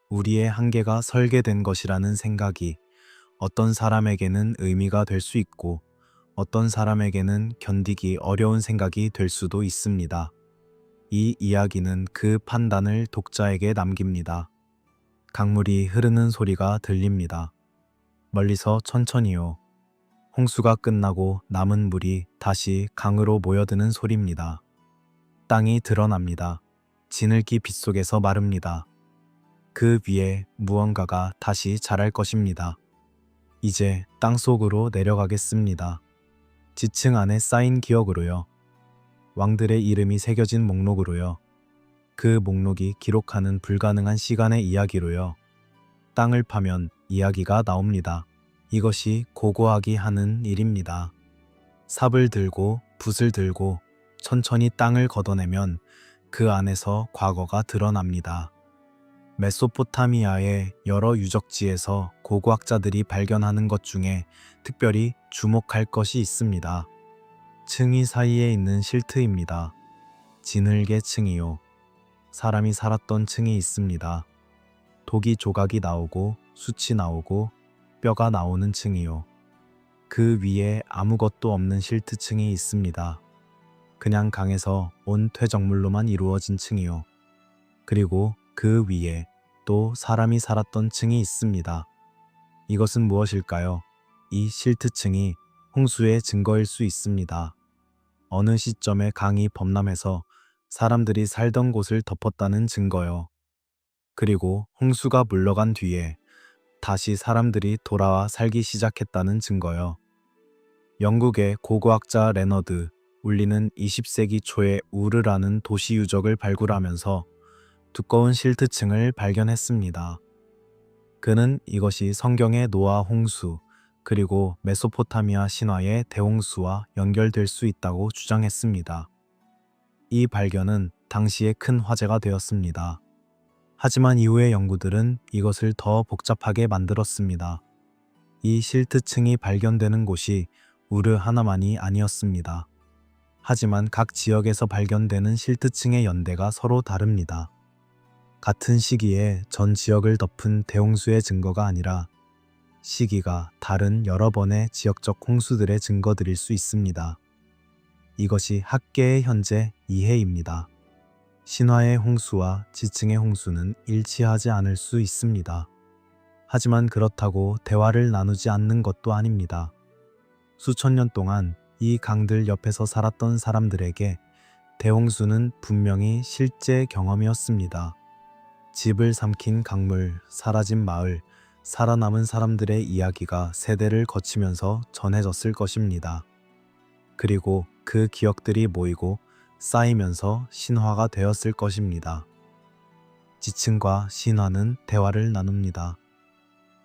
우리의 한계가 설계된 것이라는 생각이 어떤 사람에게는 의미가 될 수 있고 어떤 사람에게는 견디기 어려운 생각이 될 수도 있습니다. 이 이야기는 그 판단을 독자에게 남깁니다. 강물이 흐르는 소리가 들립니다. 멀리서 천천히요. 홍수가 끝나고 남은 물이 다시 강으로 모여드는 소리입니다. 땅이 드러납니다. 지늘기 빗속에서 마릅니다. 그 위에 무언가가 다시 자랄 것입니다. 이제 땅속으로 내려가겠습니다. 지층 안에 쌓인 기억으로요. 왕들의 이름이 새겨진 목록으로요. 그 목록이 기록하는 불가능한 시간의 이야기로요. 땅을 파면 이야기가 나옵니다. 이것이 고고하기 하는 일입니다. 삽을 들고 붓을 들고 천천히 땅을 걷어내면 그 안에서 과거가 드러납니다. 메소포타미아의 여러 유적지에서 고고학자들이 발견하는 것 중에 특별히 주목할 것이 있습니다. 층이 사이에 있는 실트입니다. 지늘개 층이요. 사람이 살았던 층이 있습니다. 독이 조각이 나오고 숯이 나오고 뼈가 나오는 층이요. 그 위에 아무것도 없는 실트층이 있습니다. 그냥 강에서 온 퇴적물로만 이루어진 층이요. 그리고 그 위에 또 사람이 살았던 층이 있습니다. 이것은 무엇일까요? 이 실트층이 홍수의 증거일 수 있습니다. 어느 시점에 강이 범람해서 사람들이 살던 곳을 덮었다는 증거요. 그리고 홍수가 물러간 뒤에 다시 사람들이 돌아와 살기 시작했다는 증거요. 영국의 고고학자 레너드 울리는 20세기 초에 우르라는 도시 유적을 발굴하면서 두꺼운 실트층을 발견했습니다. 그는 이것이 성경의 노아 홍수 그리고 메소포타미아 신화의 대홍수와 연결될 수 있다고 주장했습니다. 이 발견은 당시에 큰 화제가 되었습니다. 하지만 이후의 연구들은 이것을 더 복잡하게 만들었습니다. 이 실트층이 발견되는 곳이 우르 하나만이 아니었습니다. 하지만 각 지역에서 발견되는 실트층의 연대가 서로 다릅니다. 같은 시기에 전 지역을 덮은 대홍수의 증거가 아니라 시기가 다른 여러 번의 지역적 홍수들의 증거들일 수 있습니다. 이것이 학계의 현재 이해입니다. 신화의 홍수와 지층의 홍수는 일치하지 않을 수 있습니다. 하지만 그렇다고 대화를 나누지 않는 것도 아닙니다. 수천 년 동안 이 강들 옆에서 살았던 사람들에게 대홍수는 분명히 실제 경험이었습니다. 집을 삼킨 강물, 사라진 마을, 살아남은 사람들의 이야기가 세대를 거치면서 전해졌을 것입니다. 그리고 그 기억들이 모이고 쌓이면서 신화가 되었을 것입니다. 지층과 신화는 대화를 나눕니다.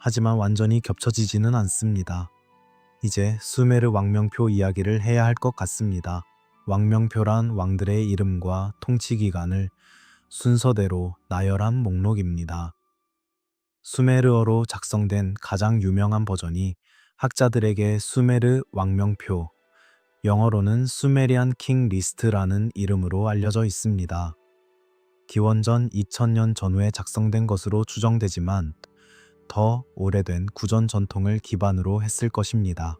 하지만 완전히 겹쳐지지는 않습니다. 이제 수메르 왕명표 이야기를 해야 할 것 같습니다. 왕명표란 왕들의 이름과 통치 기간을 순서대로 나열한 목록입니다. 수메르어로 작성된 가장 유명한 버전이 학자들에게 수메르 왕명표, 영어로는 수메리안 킹 리스트라는 이름으로 알려져 있습니다. 기원전 2000년 전후에 작성된 것으로 추정되지만 더 오래된 구전 전통을 기반으로 했을 것입니다.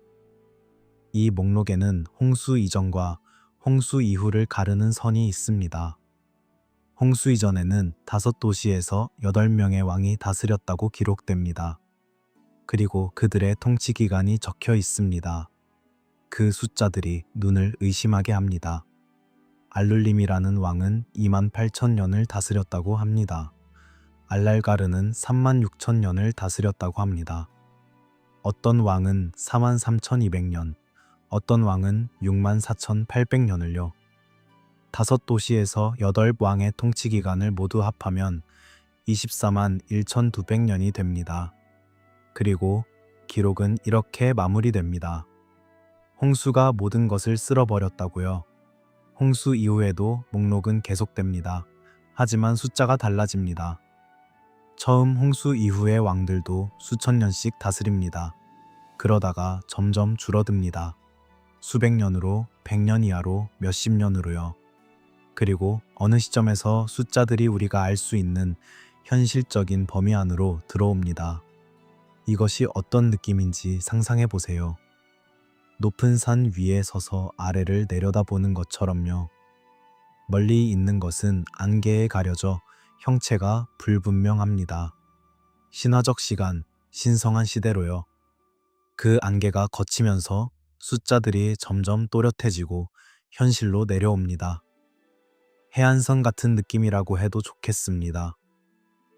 이 목록에는 홍수 이전과 홍수 이후를 가르는 선이 있습니다. 홍수 이전에는 5도시에서 8명의 왕이 다스렸다고 기록됩니다. 그리고 그들의 통치 기간이 적혀 있습니다. 그 숫자들이 눈을 의심하게 합니다. 알룰림이라는 왕은 28,000년을 다스렸다고 합니다. 알랄가르는 36,000년을 다스렸다고 합니다. 어떤 왕은 43,200년, 어떤 왕은 64,800년을요. 5도시에서 8왕의 통치 기간을 모두 합하면 24만 1,200년이 됩니다. 그리고 기록은 이렇게 마무리됩니다. 홍수가 모든 것을 쓸어버렸다고요. 홍수 이후에도 목록은 계속됩니다. 하지만 숫자가 달라집니다. 처음 홍수 이후의 왕들도 수천 년씩 다스립니다. 그러다가 점점 줄어듭니다. 수백 년으로, 100년 이하로, 몇십 년으로요. 그리고 어느 시점에서 숫자들이 우리가 알 수 있는 현실적인 범위 안으로 들어옵니다. 이것이 어떤 느낌인지 상상해 보세요. 높은 산 위에 서서 아래를 내려다보는 것처럼요. 멀리 있는 것은 안개에 가려져 형체가 불분명합니다. 신화적 시간, 신성한 시대로요. 그 안개가 걷히면서 숫자들이 점점 또렷해지고 현실로 내려옵니다. 해안선 같은 느낌이라고 해도 좋겠습니다.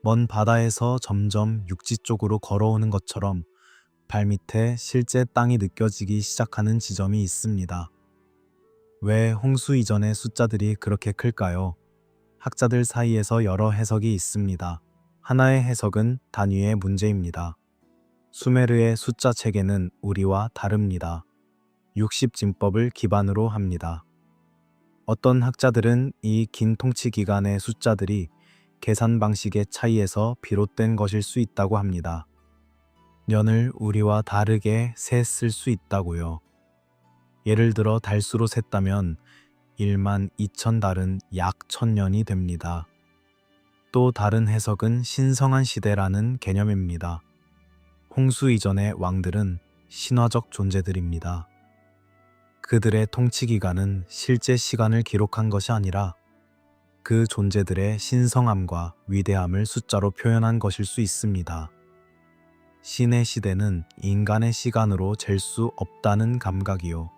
먼 바다에서 점점 육지 쪽으로 걸어오는 것처럼 발밑에 실제 땅이 느껴지기 시작하는 지점이 있습니다. 왜 홍수 이전의 숫자들이 그렇게 클까요? 학자들 사이에서 여러 해석이 있습니다. 하나의 해석은 단위의 문제입니다. 수메르의 숫자 체계는 우리와 다릅니다. 60진법을 기반으로 합니다. 어떤 학자들은 이 긴 통치 기간의 숫자들이 계산 방식의 차이에서 비롯된 것일 수 있다고 합니다. 년을 우리와 다르게 셌을 수 있다고요. 예를 들어 달수로 셌다면 1만 2천 달은 약 1000년이 됩니다. 또 다른 해석은 신성한 시대라는 개념입니다. 홍수 이전의 왕들은 신화적 존재들입니다. 그들의 통치 기간은 실제 시간을 기록한 것이 아니라 그 존재들의 신성함과 위대함을 숫자로 표현한 것일 수 있습니다. 신의 시대는 인간의 시간으로 잴 수 없다는 감각이요.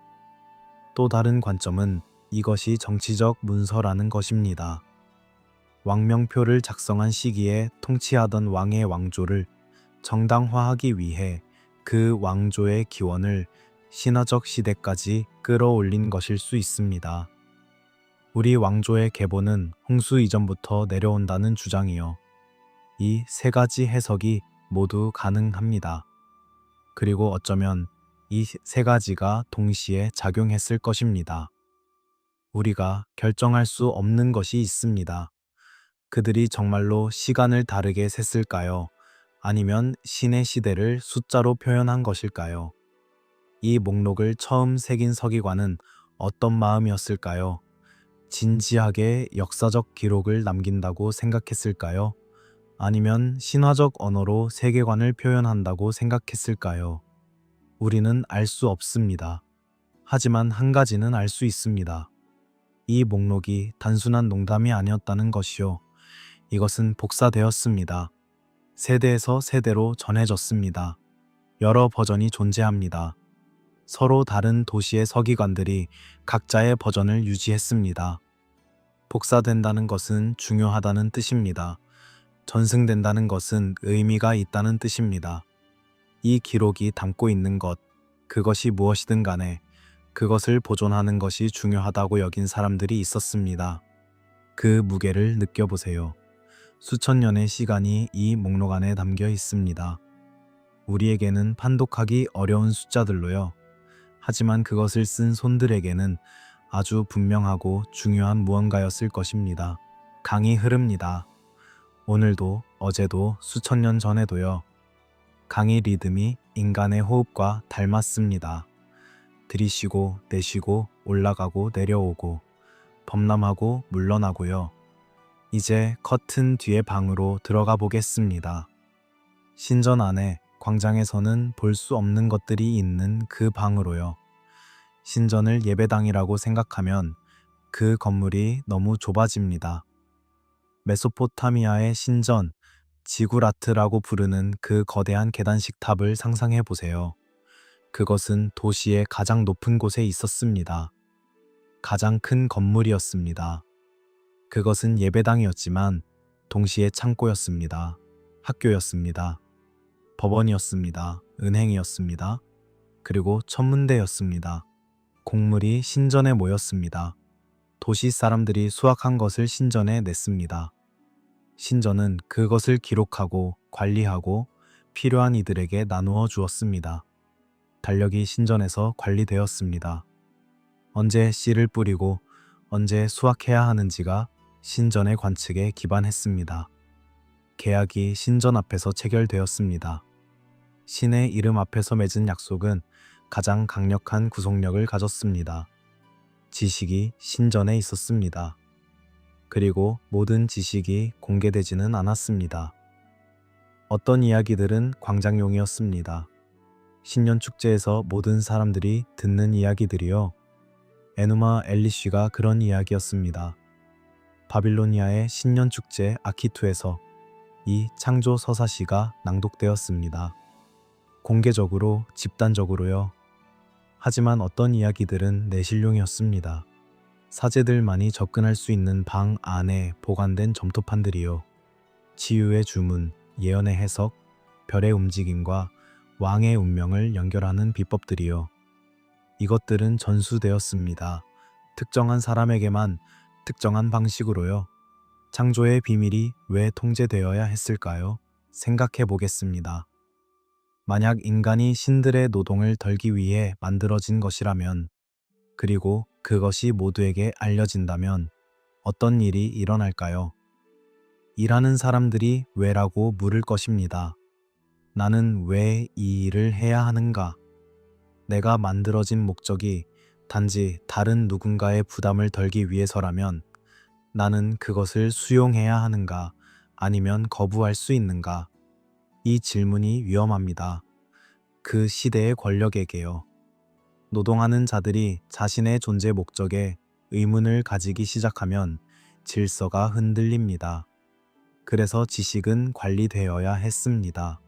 또 다른 관점은 이것이 정치적 문서라는 것입니다. 왕명표를 작성한 시기에 통치하던 왕의 왕조를 정당화하기 위해 그 왕조의 기원을 신화적 시대까지 끌어올린 것일 수 있습니다. 우리 왕조의 계보는 홍수 이전부터 내려온다는 주장이요. 이 세 가지 해석이 모두 가능합니다. 그리고 어쩌면 이 세 가지가 동시에 작용했을 것입니다. 우리가 결정할 수 없는 것이 있습니다. 그들이 정말로 시간을 다르게 셌을까요? 아니면 신의 시대를 숫자로 표현한 것일까요? 이 목록을 처음 새긴 서기관은 어떤 마음이었을까요? 진지하게 역사적 기록을 남긴다고 생각했을까요? 아니면 신화적 언어로 세계관을 표현한다고 생각했을까요? 우리는 알 수 없습니다. 하지만 한 가지는 알 수 있습니다. 이 목록이 단순한 농담이 아니었다는 것이요. 이것은 복사되었습니다. 세대에서 세대로 전해졌습니다. 여러 버전이 존재합니다. 서로 다른 도시의 서기관들이 각자의 버전을 유지했습니다. 복사된다는 것은 중요하다는 뜻입니다. 전승된다는 것은 의미가 있다는 뜻입니다. 이 기록이 담고 있는 것, 그것이 무엇이든 간에 그것을 보존하는 것이 중요하다고 여긴 사람들이 있었습니다. 그 무게를 느껴보세요. 수천 년의 시간이 이 목록 안에 담겨 있습니다. 우리에게는 판독하기 어려운 숫자들로요. 하지만 그것을 쓴 손들에게는 아주 분명하고 중요한 무언가였을 것입니다. 강이 흐릅니다. 오늘도, 어제도, 수천 년 전에도요. 강의 리듬이 인간의 호흡과 닮았습니다. 들이쉬고 내쉬고 올라가고 내려오고 범람하고 물러나고요. 이제 커튼 뒤의 방으로 들어가 보겠습니다. 신전 안에 광장에서는 볼 수 없는 것들이 있는 그 방으로요. 신전을 예배당이라고 생각하면 그 건물이 너무 좁아집니다. 메소포타미아의 신전, 지구라트라고 부르는 그 거대한 계단식 탑을 상상해 보세요. 그것은 도시의 가장 높은 곳에 있었습니다. 가장 큰 건물이었습니다. 그것은 예배당이었지만 동시에 창고였습니다. 학교였습니다. 법원이었습니다. 은행이었습니다. 그리고 천문대였습니다. 곡물이 신전에 모였습니다. 도시 사람들이 수확한 것을 신전에 냈습니다. 신전은 그것을 기록하고 관리하고 필요한 이들에게 나누어 주었습니다. 달력이 신전에서 관리되었습니다. 언제 씨를 뿌리고 언제 수확해야 하는지가 신전의 관측에 기반했습니다. 계약이 신전 앞에서 체결되었습니다. 신의 이름 앞에서 맺은 약속은 가장 강력한 구속력을 가졌습니다. 지식이 신전에 있었습니다. 그리고 모든 지식이 공개되지는 않았습니다. 어떤 이야기들은 광장용이었습니다. 신년 축제에서 모든 사람들이 듣는 이야기들이요. 에누마 엘리쉬가 그런 이야기였습니다. 바빌로니아의 신년 축제 아키투에서 이 창조 서사시가 낭독되었습니다. 공개적으로, 집단적으로요. 하지만 어떤 이야기들은 내실용이었습니다. 사제들만이 접근할 수 있는 방 안에 보관된 점토판들이요. 치유의 주문, 예언의 해석, 별의 움직임과 왕의 운명을 연결하는 비법들이요. 이것들은 전수되었습니다. 특정한 사람에게만 특정한 방식으로요. 창조의 비밀이 왜 통제되어야 했을까요? 생각해 보겠습니다. 만약 인간이 신들의 노동을 덜기 위해 만들어진 것이라면, 그리고 그것이 모두에게 알려진다면 어떤 일이 일어날까요? 일하는 사람들이 왜라고 물을 것입니다. 나는 왜 이 일을 해야 하는가? 내가 만들어진 목적이 단지 다른 누군가의 부담을 덜기 위해서라면 나는 그것을 수용해야 하는가? 아니면 거부할 수 있는가? 이 질문이 위험합니다. 그 시대의 권력에게요. 노동하는 자들이 자신의 존재 목적에 의문을 가지기 시작하면 질서가 흔들립니다. 그래서 지식은 관리되어야 했습니다.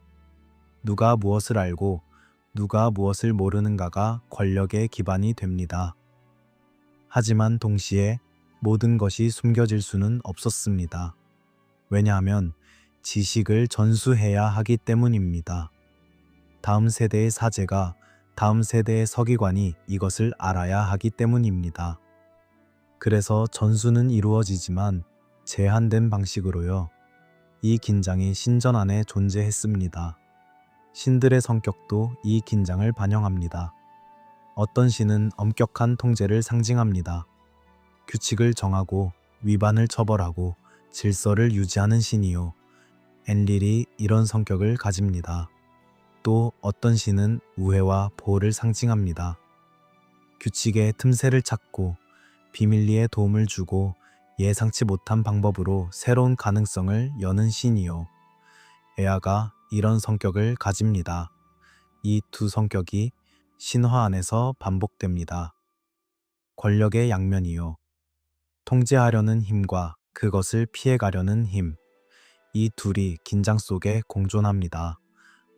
누가 무엇을 알고 누가 무엇을 모르는가가 권력의 기반이 됩니다. 하지만 동시에 모든 것이 숨겨질 수는 없었습니다. 왜냐하면 지식을 전수해야 하기 때문입니다. 다음 세대의 사제가 다음 세대의 서기관이 이것을 알아야 하기 때문입니다. 그래서 전수는 이루어지지만 제한된 방식으로요. 이 긴장이 신전 안에 존재했습니다. 신들의 성격도 이 긴장을 반영합니다. 어떤 신은 엄격한 통제를 상징합니다. 규칙을 정하고 위반을 처벌하고 질서를 유지하는 신이요. 엔릴이 이런 성격을 가집니다. 또 어떤 신은 우애와 보호를 상징합니다. 규칙의 틈새를 찾고 비밀리에 도움을 주고 예상치 못한 방법으로 새로운 가능성을 여는 신이요. 에아가 이런 성격을 가집니다. 이 두 성격이 신화 안에서 반복됩니다. 권력의 양면이요. 통제하려는 힘과 그것을 피해가려는 힘. 이 둘이 긴장 속에 공존합니다.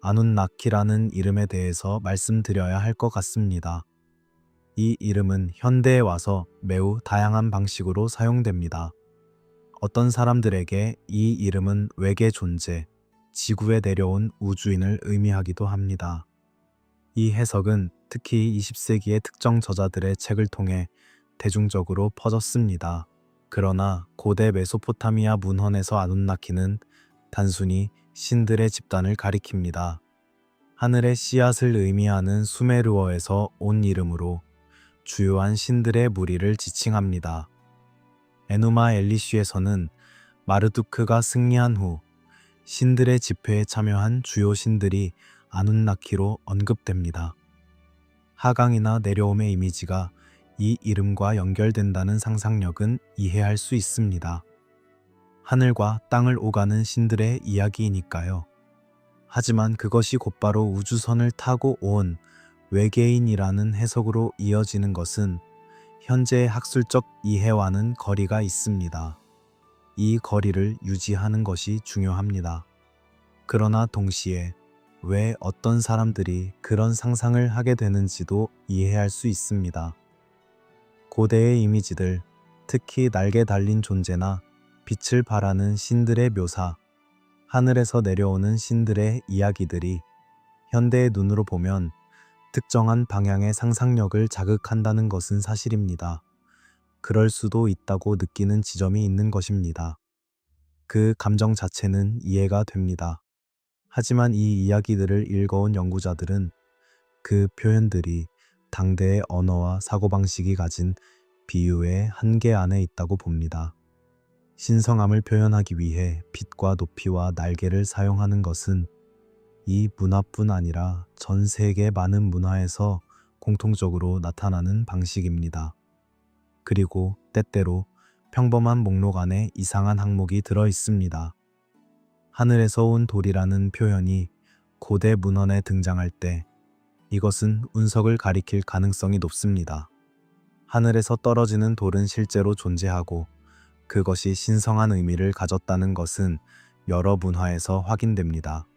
아눈나키라는 이름에 대해서 말씀드려야 할 것 같습니다. 이 이름은 현대에 와서 매우 다양한 방식으로 사용됩니다. 어떤 사람들에게 이 이름은 외계 존재, 지구에 내려온 우주인을 의미하기도 합니다. 이 해석은 특히 20세기의 특정 저자들의 책을 통해 대중적으로 퍼졌습니다. 그러나 고대 메소포타미아 문헌에서 아눈나키는 단순히 신들의 집단을 가리킵니다. 하늘의 씨앗을 의미하는 수메르어에서 온 이름으로 주요한 신들의 무리를 지칭합니다. 에누마 엘리쉬에서는 마르두크가 승리한 후 신들의 집회에 참여한 주요 신들이 아눈나키로 언급됩니다. 하강이나 내려옴의 이미지가 이 이름과 연결된다는 상상력은 이해할 수 있습니다. 하늘과 땅을 오가는 신들의 이야기이니까요. 하지만 그것이 곧바로 우주선을 타고 온 외계인이라는 해석으로 이어지는 것은 현재의 학술적 이해와는 거리가 있습니다. 이 거리를 유지하는 것이 중요합니다. 그러나 동시에 왜 어떤 사람들이 그런 상상을 하게 되는지도 이해할 수 있습니다. 고대의 이미지들, 특히 날개 달린 존재나 빛을 발하는 신들의 묘사, 하늘에서 내려오는 신들의 이야기들이 현대의 눈으로 보면 특정한 방향의 상상력을 자극한다는 것은 사실입니다. 그럴 수도 있다고 느끼는 지점이 있는 것입니다. 그 감정 자체는 이해가 됩니다. 하지만 이 이야기들을 읽어온 연구자들은 그 표현들이 당대의 언어와 사고방식이 가진 비유의 한계 안에 있다고 봅니다. 신성함을 표현하기 위해 빛과 높이와 날개를 사용하는 것은 이 문화뿐 아니라 전 세계 많은 문화에서 공통적으로 나타나는 방식입니다. 그리고 때때로 평범한 목록 안에 이상한 항목이 들어 있습니다. 하늘에서 온 돌이라는 표현이 고대 문헌에 등장할 때 이것은 운석을 가리킬 가능성이 높습니다. 하늘에서 떨어지는 돌은 실제로 존재하고 그것이 신성한 의미를 가졌다는 것은 여러 문화에서 확인됩니다.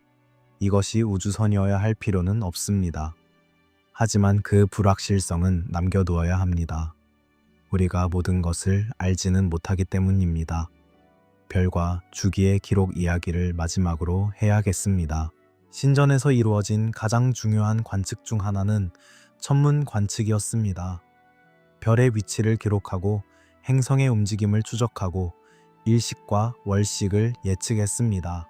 이것이 우주선이어야 할 필요는 없습니다. 하지만 그 불확실성은 남겨두어야 합니다. 우리가 모든 것을 알지는 못하기 때문입니다. 별과 주기의 기록 이야기를 마지막으로 해야겠습니다. 신전에서 이루어진 가장 중요한 관측 중 하나는 천문 관측이었습니다. 별의 위치를 기록하고 행성의 움직임을 추적하고 일식과 월식을 예측했습니다.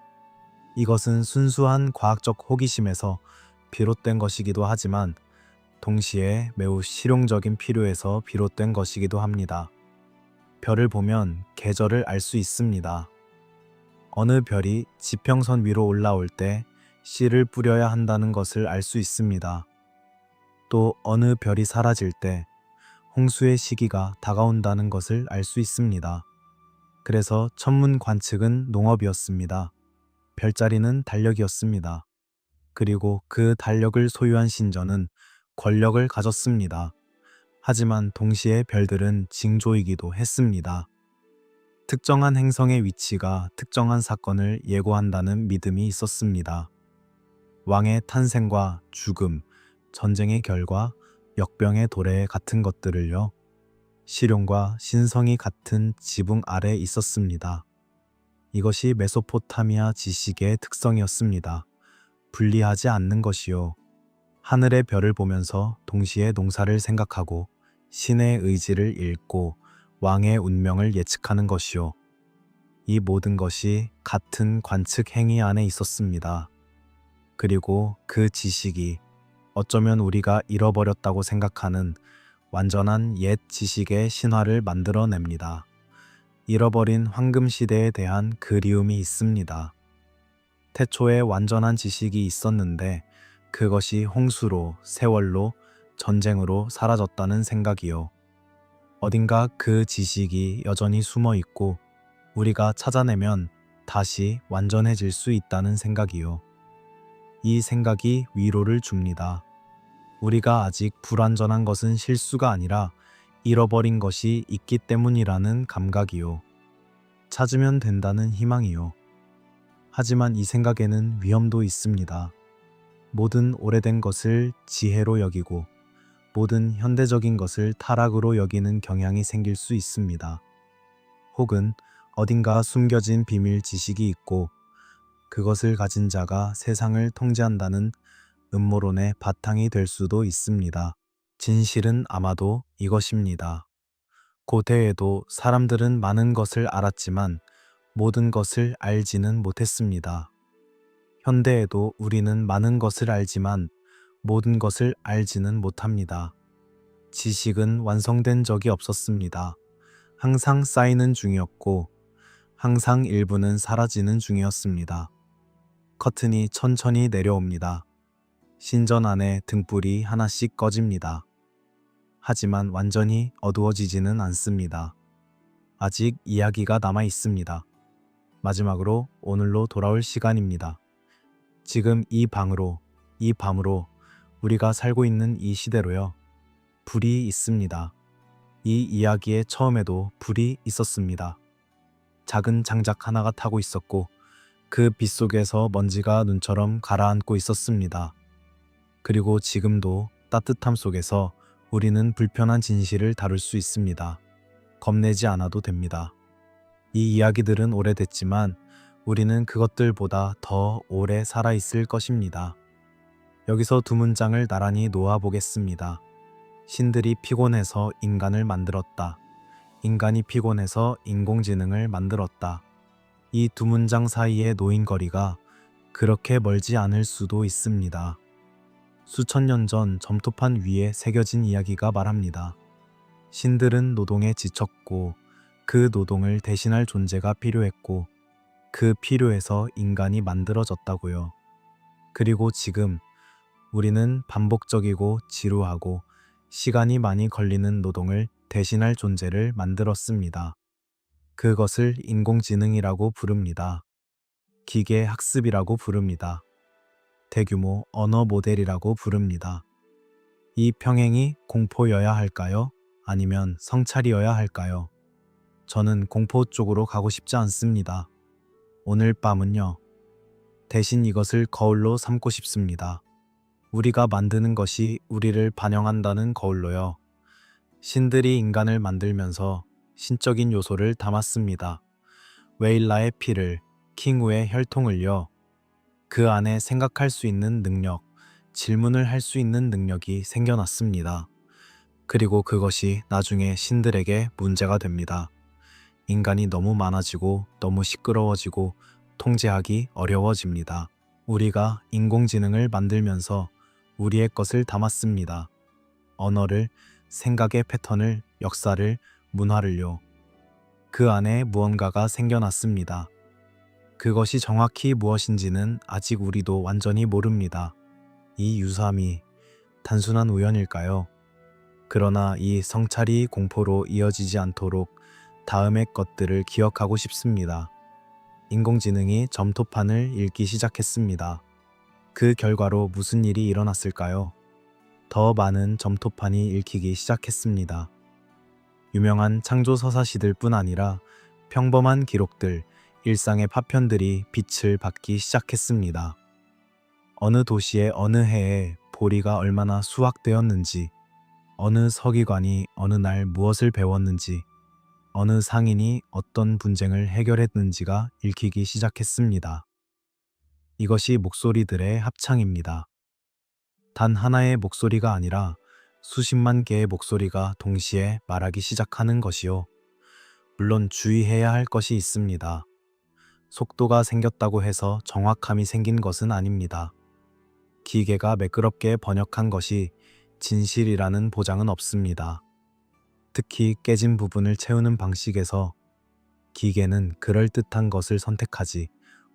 이것은 순수한 과학적 호기심에서 비롯된 것이기도 하지만 동시에 매우 실용적인 필요에서 비롯된 것이기도 합니다. 별을 보면 계절을 알 수 있습니다. 어느 별이 지평선 위로 올라올 때 씨를 뿌려야 한다는 것을 알 수 있습니다. 또 어느 별이 사라질 때 홍수의 시기가 다가온다는 것을 알 수 있습니다. 그래서 천문 관측은 농업이었습니다. 별자리는 달력이었습니다. 그리고 그 달력을 소유한 신전은 권력을 가졌습니다. 하지만 동시에 별들은 징조이기도 했습니다. 특정한 행성의 위치가 특정한 사건을 예고한다는 믿음이 있었습니다. 왕의 탄생과 죽음, 전쟁의 결과, 역병의 도래 같은 것들을요. 실용과 신성이 같은 지붕 아래 있었습니다. 이것이 메소포타미아 지식의 특성이었습니다. 분리하지 않는 것이요. 하늘의 별을 보면서 동시에 농사를 생각하고 신의 의지를 읽고 왕의 운명을 예측하는 것이요. 이 모든 것이 같은 관측 행위 안에 있었습니다. 그리고 그 지식이 어쩌면 우리가 잃어버렸다고 생각하는 완전한 옛 지식의 신화를 만들어냅니다. 잃어버린 황금 시대에 대한 그리움이 있습니다. 태초에 완전한 지식이 있었는데 그것이 홍수로, 세월로, 전쟁으로 사라졌다는 생각이요. 어딘가 그 지식이 여전히 숨어 있고 우리가 찾아내면 다시 완전해질 수 있다는 생각이요. 이 생각이 위로를 줍니다. 우리가 아직 불완전한 것은 실수가 아니라 잃어버린 것이 있기 때문이라는 감각이요. 찾으면 된다는 희망이요. 하지만 이 생각에는 위험도 있습니다. 모든 오래된 것을 지혜로 여기고 모든 현대적인 것을 타락으로 여기는 경향이 생길 수 있습니다. 혹은 어딘가 숨겨진 비밀 지식이 있고 그것을 가진 자가 세상을 통제한다는 음모론의 바탕이 될 수도 있습니다. 진실은 아마도 이것입니다. 고대에도 사람들은 많은 것을 알았지만 모든 것을 알지는 못했습니다. 현대에도 우리는 많은 것을 알지만 모든 것을 알지는 못합니다. 지식은 완성된 적이 없었습니다. 항상 쌓이는 중이었고 항상 일부는 사라지는 중이었습니다. 커튼이 천천히 내려옵니다. 신전 안에 등불이 하나씩 꺼집니다. 하지만 완전히 어두워지지는 않습니다. 아직 이야기가 남아 있습니다. 마지막으로 오늘로 돌아올 시간입니다. 지금 이 밤으로 우리가 살고 있는 이 시대로요. 불이 있습니다. 이 이야기의 처음에도 불이 있었습니다. 작은 장작 하나가 타고 있었고 그 빛 속에서 먼지가 눈처럼 가라앉고 있었습니다. 그리고 지금도 따뜻함 속에서 우리는 불편한 진실을 다룰 수 있습니다. 겁내지 않아도 됩니다. 이 이야기들은 오래됐지만 우리는 그것들보다 더 오래 살아있을 것입니다. 여기서 두 문장을 나란히 놓아보겠습니다. 신들이 피곤해서 인간을 만들었다. 인간이 피곤해서 인공지능을 만들었다. 이 두 문장 사이에 놓인 거리가 그렇게 멀지 않을 수도 있습니다. 수천 년 전 점토판 위에 새겨진 이야기가 말합니다. 신들은 노동에 지쳤고 그 노동을 대신할 존재가 필요했고 그 필요에서 인간이 만들어졌다고요. 그리고 지금 우리는 반복적이고 지루하고 시간이 많이 걸리는 노동을 대신할 존재를 만들었습니다. 그것을 인공지능이라고 부릅니다. 기계 학습이라고 부릅니다. 대규모 언어 모델이라고 부릅니다. 이 평행이 공포여야 할까요? 아니면 성찰이어야 할까요? 저는 공포 쪽으로 가고 싶지 않습니다. 오늘 밤은요. 대신 이것을 거울로 삼고 싶습니다. 우리가 만드는 것이 우리를 반영한다는 거울로요. 신들이 인간을 만들면서 신적인 요소를 담았습니다. 웨일라의 피를, 킹우의 혈통을요. 그 안에 생각할 수 있는 능력, 질문을 할 수 있는 능력이 생겨났습니다. 그리고 그것이 나중에 신들에게 문제가 됩니다. 인간이 너무 많아지고 너무 시끄러워지고 통제하기 어려워집니다. 우리가 인공지능을 만들면서 우리의 것을 담았습니다. 언어를, 생각의 패턴을, 역사를, 문화를요. 그 안에 무언가가 생겨났습니다. 그것이 정확히 무엇인지는 아직 우리도 완전히 모릅니다. 이 유사함이 단순한 우연일까요? 그러나 이 성찰이 공포로 이어지지 않도록 다음의 것들을 기억하고 싶습니다. 인공지능이 점토판을 읽기 시작했습니다. 그 결과로 무슨 일이 일어났을까요? 더 많은 점토판이 읽히기 시작했습니다. 유명한 창조서사시들 뿐 아니라 평범한 기록들, 일상의 파편들이 빛을 받기 시작했습니다. 어느 도시의 어느 해에 보리가 얼마나 수확되었는지, 어느 서기관이 어느 날 무엇을 배웠는지, 어느 상인이 어떤 분쟁을 해결했는지가 읽히기 시작했습니다. 이것이 목소리들의 합창입니다. 단 하나의 목소리가 아니라 수십만 개의 목소리가 동시에 말하기 시작하는 것이요. 물론 주의해야 할 것이 있습니다. 속도가 생겼다고 해서 정확함이 생긴 것은 아닙니다. 기계가 매끄럽게 번역한 것이 진실이라는 보장은 없습니다. 특히 깨진 부분을 채우는 방식에서 기계는 그럴듯한 것을 선택하지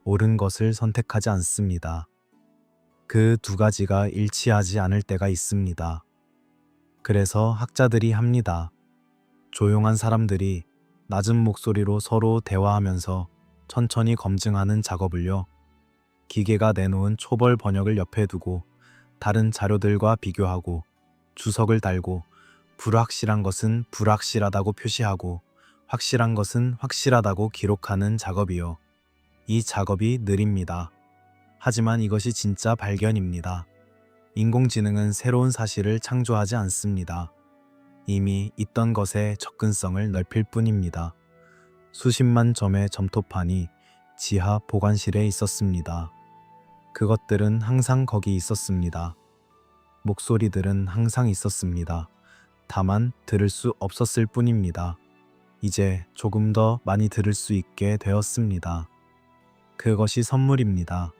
옳은 것을 선택하지 않습니다. 그 두 가지가 일치하지 않을 때가 있습니다. 그래서 학자들이 합니다. 조용한 사람들이 낮은 목소리로 서로 대화하면서 천천히 검증하는 작업을요. 기계가 내놓은 초벌 번역을 옆에 두고 다른 자료들과 비교하고 주석을 달고 불확실한 것은 불확실하다고 표시하고 확실한 것은 확실하다고 기록하는 작업이요. 이 작업이 느립니다. 하지만 이것이 진짜 발견입니다. 인공지능은 새로운 사실을 창조하지 않습니다. 이미 있던 것의 접근성을 넓힐 뿐입니다. 수십만 점의 점토판이 지하 보관실에 있었습니다. 그것들은 항상 거기 있었습니다. 목소리들은 항상 있었습니다. 다만 들을 수 없었을 뿐입니다. 이제 조금 더 많이 들을 수 있게 되었습니다. 그것이 선물입니다.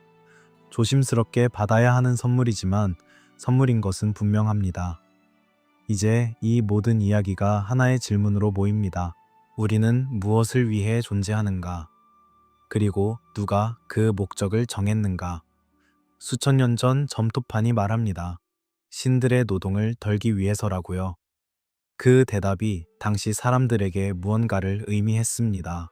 조심스럽게 받아야 하는 선물이지만 선물인 것은 분명합니다. 이제 이 모든 이야기가 하나의 질문으로 모입니다. 우리는 무엇을 위해 존재하는가? 그리고 누가 그 목적을 정했는가? 수천 년 전 점토판이 말합니다. 신들의 노동을 덜기 위해서라고요. 그 대답이 당시 사람들에게 무언가를 의미했습니다.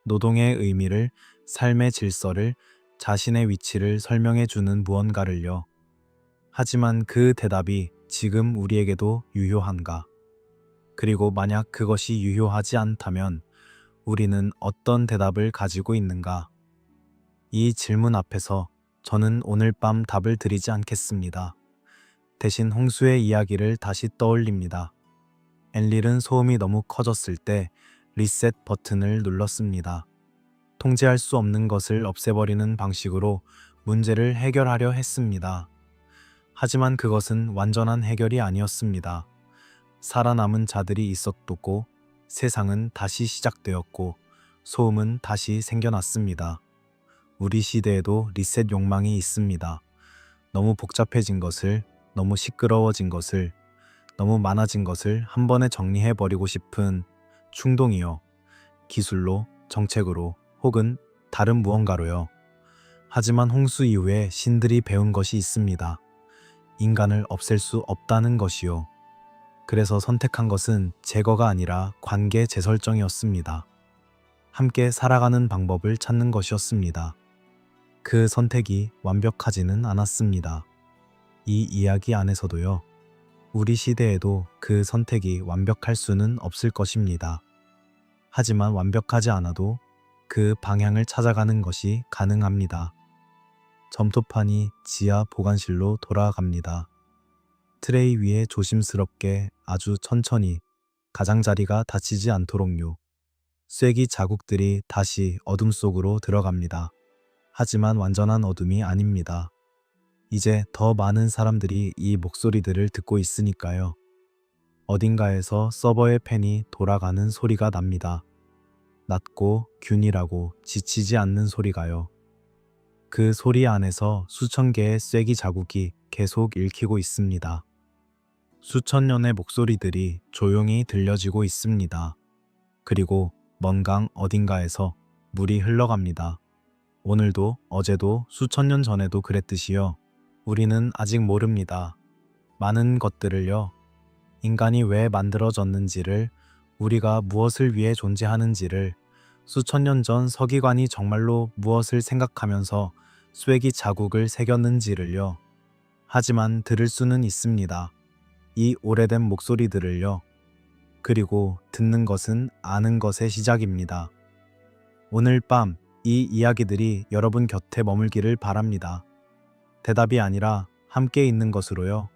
노동의 의미를, 삶의 질서를, 자신의 위치를 설명해 주는 무언가를요. 하지만 그 대답이 지금 우리에게도 유효한가? 그리고 만약 그것이 유효하지 않다면 우리는 어떤 대답을 가지고 있는가? 이 질문 앞에서 저는 오늘 밤 답을 드리지 않겠습니다. 대신 홍수의 이야기를 다시 떠올립니다. 엔릴은 소음이 너무 커졌을 때 리셋 버튼을 눌렀습니다. 통제할 수 없는 것을 없애버리는 방식으로 문제를 해결하려 했습니다. 하지만 그것은 완전한 해결이 아니었습니다. 살아남은 자들이 있었고 세상은 다시 시작되었고 소음은 다시 생겨났습니다. 우리 시대에도 리셋 욕망이 있습니다. 너무 복잡해진 것을, 너무 시끄러워진 것을, 너무 많아진 것을 한 번에 정리해버리고 싶은 충동이요. 기술로, 정책으로, 혹은 다른 무언가로요. 하지만 홍수 이후에 신들이 배운 것이 있습니다. 인간을 없앨 수 없다는 것이요. 그래서 선택한 것은 제거가 아니라 관계 재설정이었습니다. 함께 살아가는 방법을 찾는 것이었습니다. 그 선택이 완벽하지는 않았습니다. 이 이야기 안에서도요. 우리 시대에도 그 선택이 완벽할 수는 없을 것입니다. 하지만 완벽하지 않아도 그 방향을 찾아가는 것이 가능합니다. 점토판이 지하 보관실로 돌아갑니다. 트레이 위에 조심스럽게 아주 천천히 가장자리가 다치지 않도록요. 쐐기 자국들이 다시 어둠 속으로 들어갑니다. 하지만 완전한 어둠이 아닙니다. 이제 더 많은 사람들이 이 목소리들을 듣고 있으니까요. 어딘가에서 서버의 팬이 돌아가는 소리가 납니다. 낮고 균일하고 지치지 않는 소리가요. 그 소리 안에서 수천 개의 쐐기 자국이 계속 읽히고 있습니다. 수천 년의 목소리들이 조용히 들려지고 있습니다. 그리고 먼 강 어딘가에서 물이 흘러갑니다. 오늘도 어제도 수천 년 전에도 그랬듯이요. 우리는 아직 모릅니다. 많은 것들을요. 인간이 왜 만들어졌는지를, 우리가 무엇을 위해 존재하는지를, 수천 년 전 서기관이 정말로 무엇을 생각하면서 쐐기 자국을 새겼는지를요. 하지만 들을 수는 있습니다. 이 오래된 목소리들을요. 그리고 듣는 것은 아는 것의 시작입니다. 오늘 밤 이 이야기들이 여러분 곁에 머물기를 바랍니다. 대답이 아니라 함께 있는 것으로요.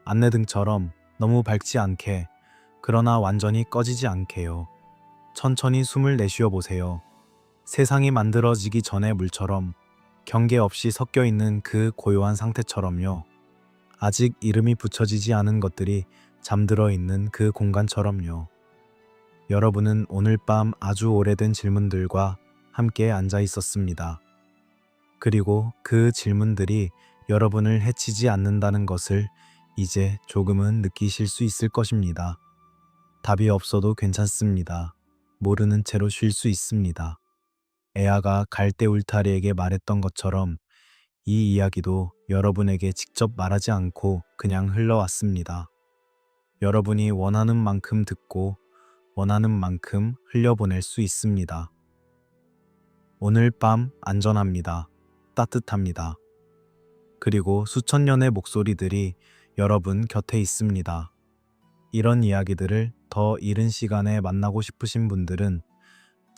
안내등처럼 너무 밝지 않게, 그러나 완전히 꺼지지 않게요. 천천히 숨을 내쉬어 보세요. 세상이 만들어지기 전의 물처럼, 경계 없이 섞여 있는 그 고요한 상태처럼요. 아직 이름이 붙여지지 않은 것들이 잠들어 있는 그 공간처럼요. 여러분은 오늘 밤 아주 오래된 질문들과 함께 앉아 있었습니다. 그리고 그 질문들이 여러분을 해치지 않는다는 것을 이제 조금은 느끼실 수 있을 것입니다. 답이 없어도 괜찮습니다. 모르는 채로 쉴 수 있습니다. 에아가 갈대 울타리에게 말했던 것처럼 이 이야기도 여러분에게 직접 말하지 않고 그냥 흘러왔습니다. 여러분이 원하는 만큼 듣고 원하는 만큼 흘려보낼 수 있습니다. 오늘 밤 안전합니다. 따뜻합니다. 그리고 수천 년의 목소리들이 여러분 곁에 있습니다. 이런 이야기들을 더 이른 시간에 만나고 싶으신 분들은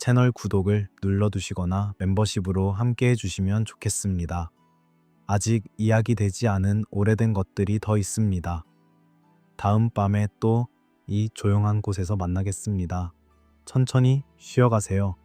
채널 구독을 눌러두시거나 멤버십으로 함께 해주시면 좋겠습니다. 아직 이야기되지 않은 오래된 것들이 더 있습니다. 다음 밤에 또 이 조용한 곳에서 만나겠습니다. 천천히 쉬어가세요.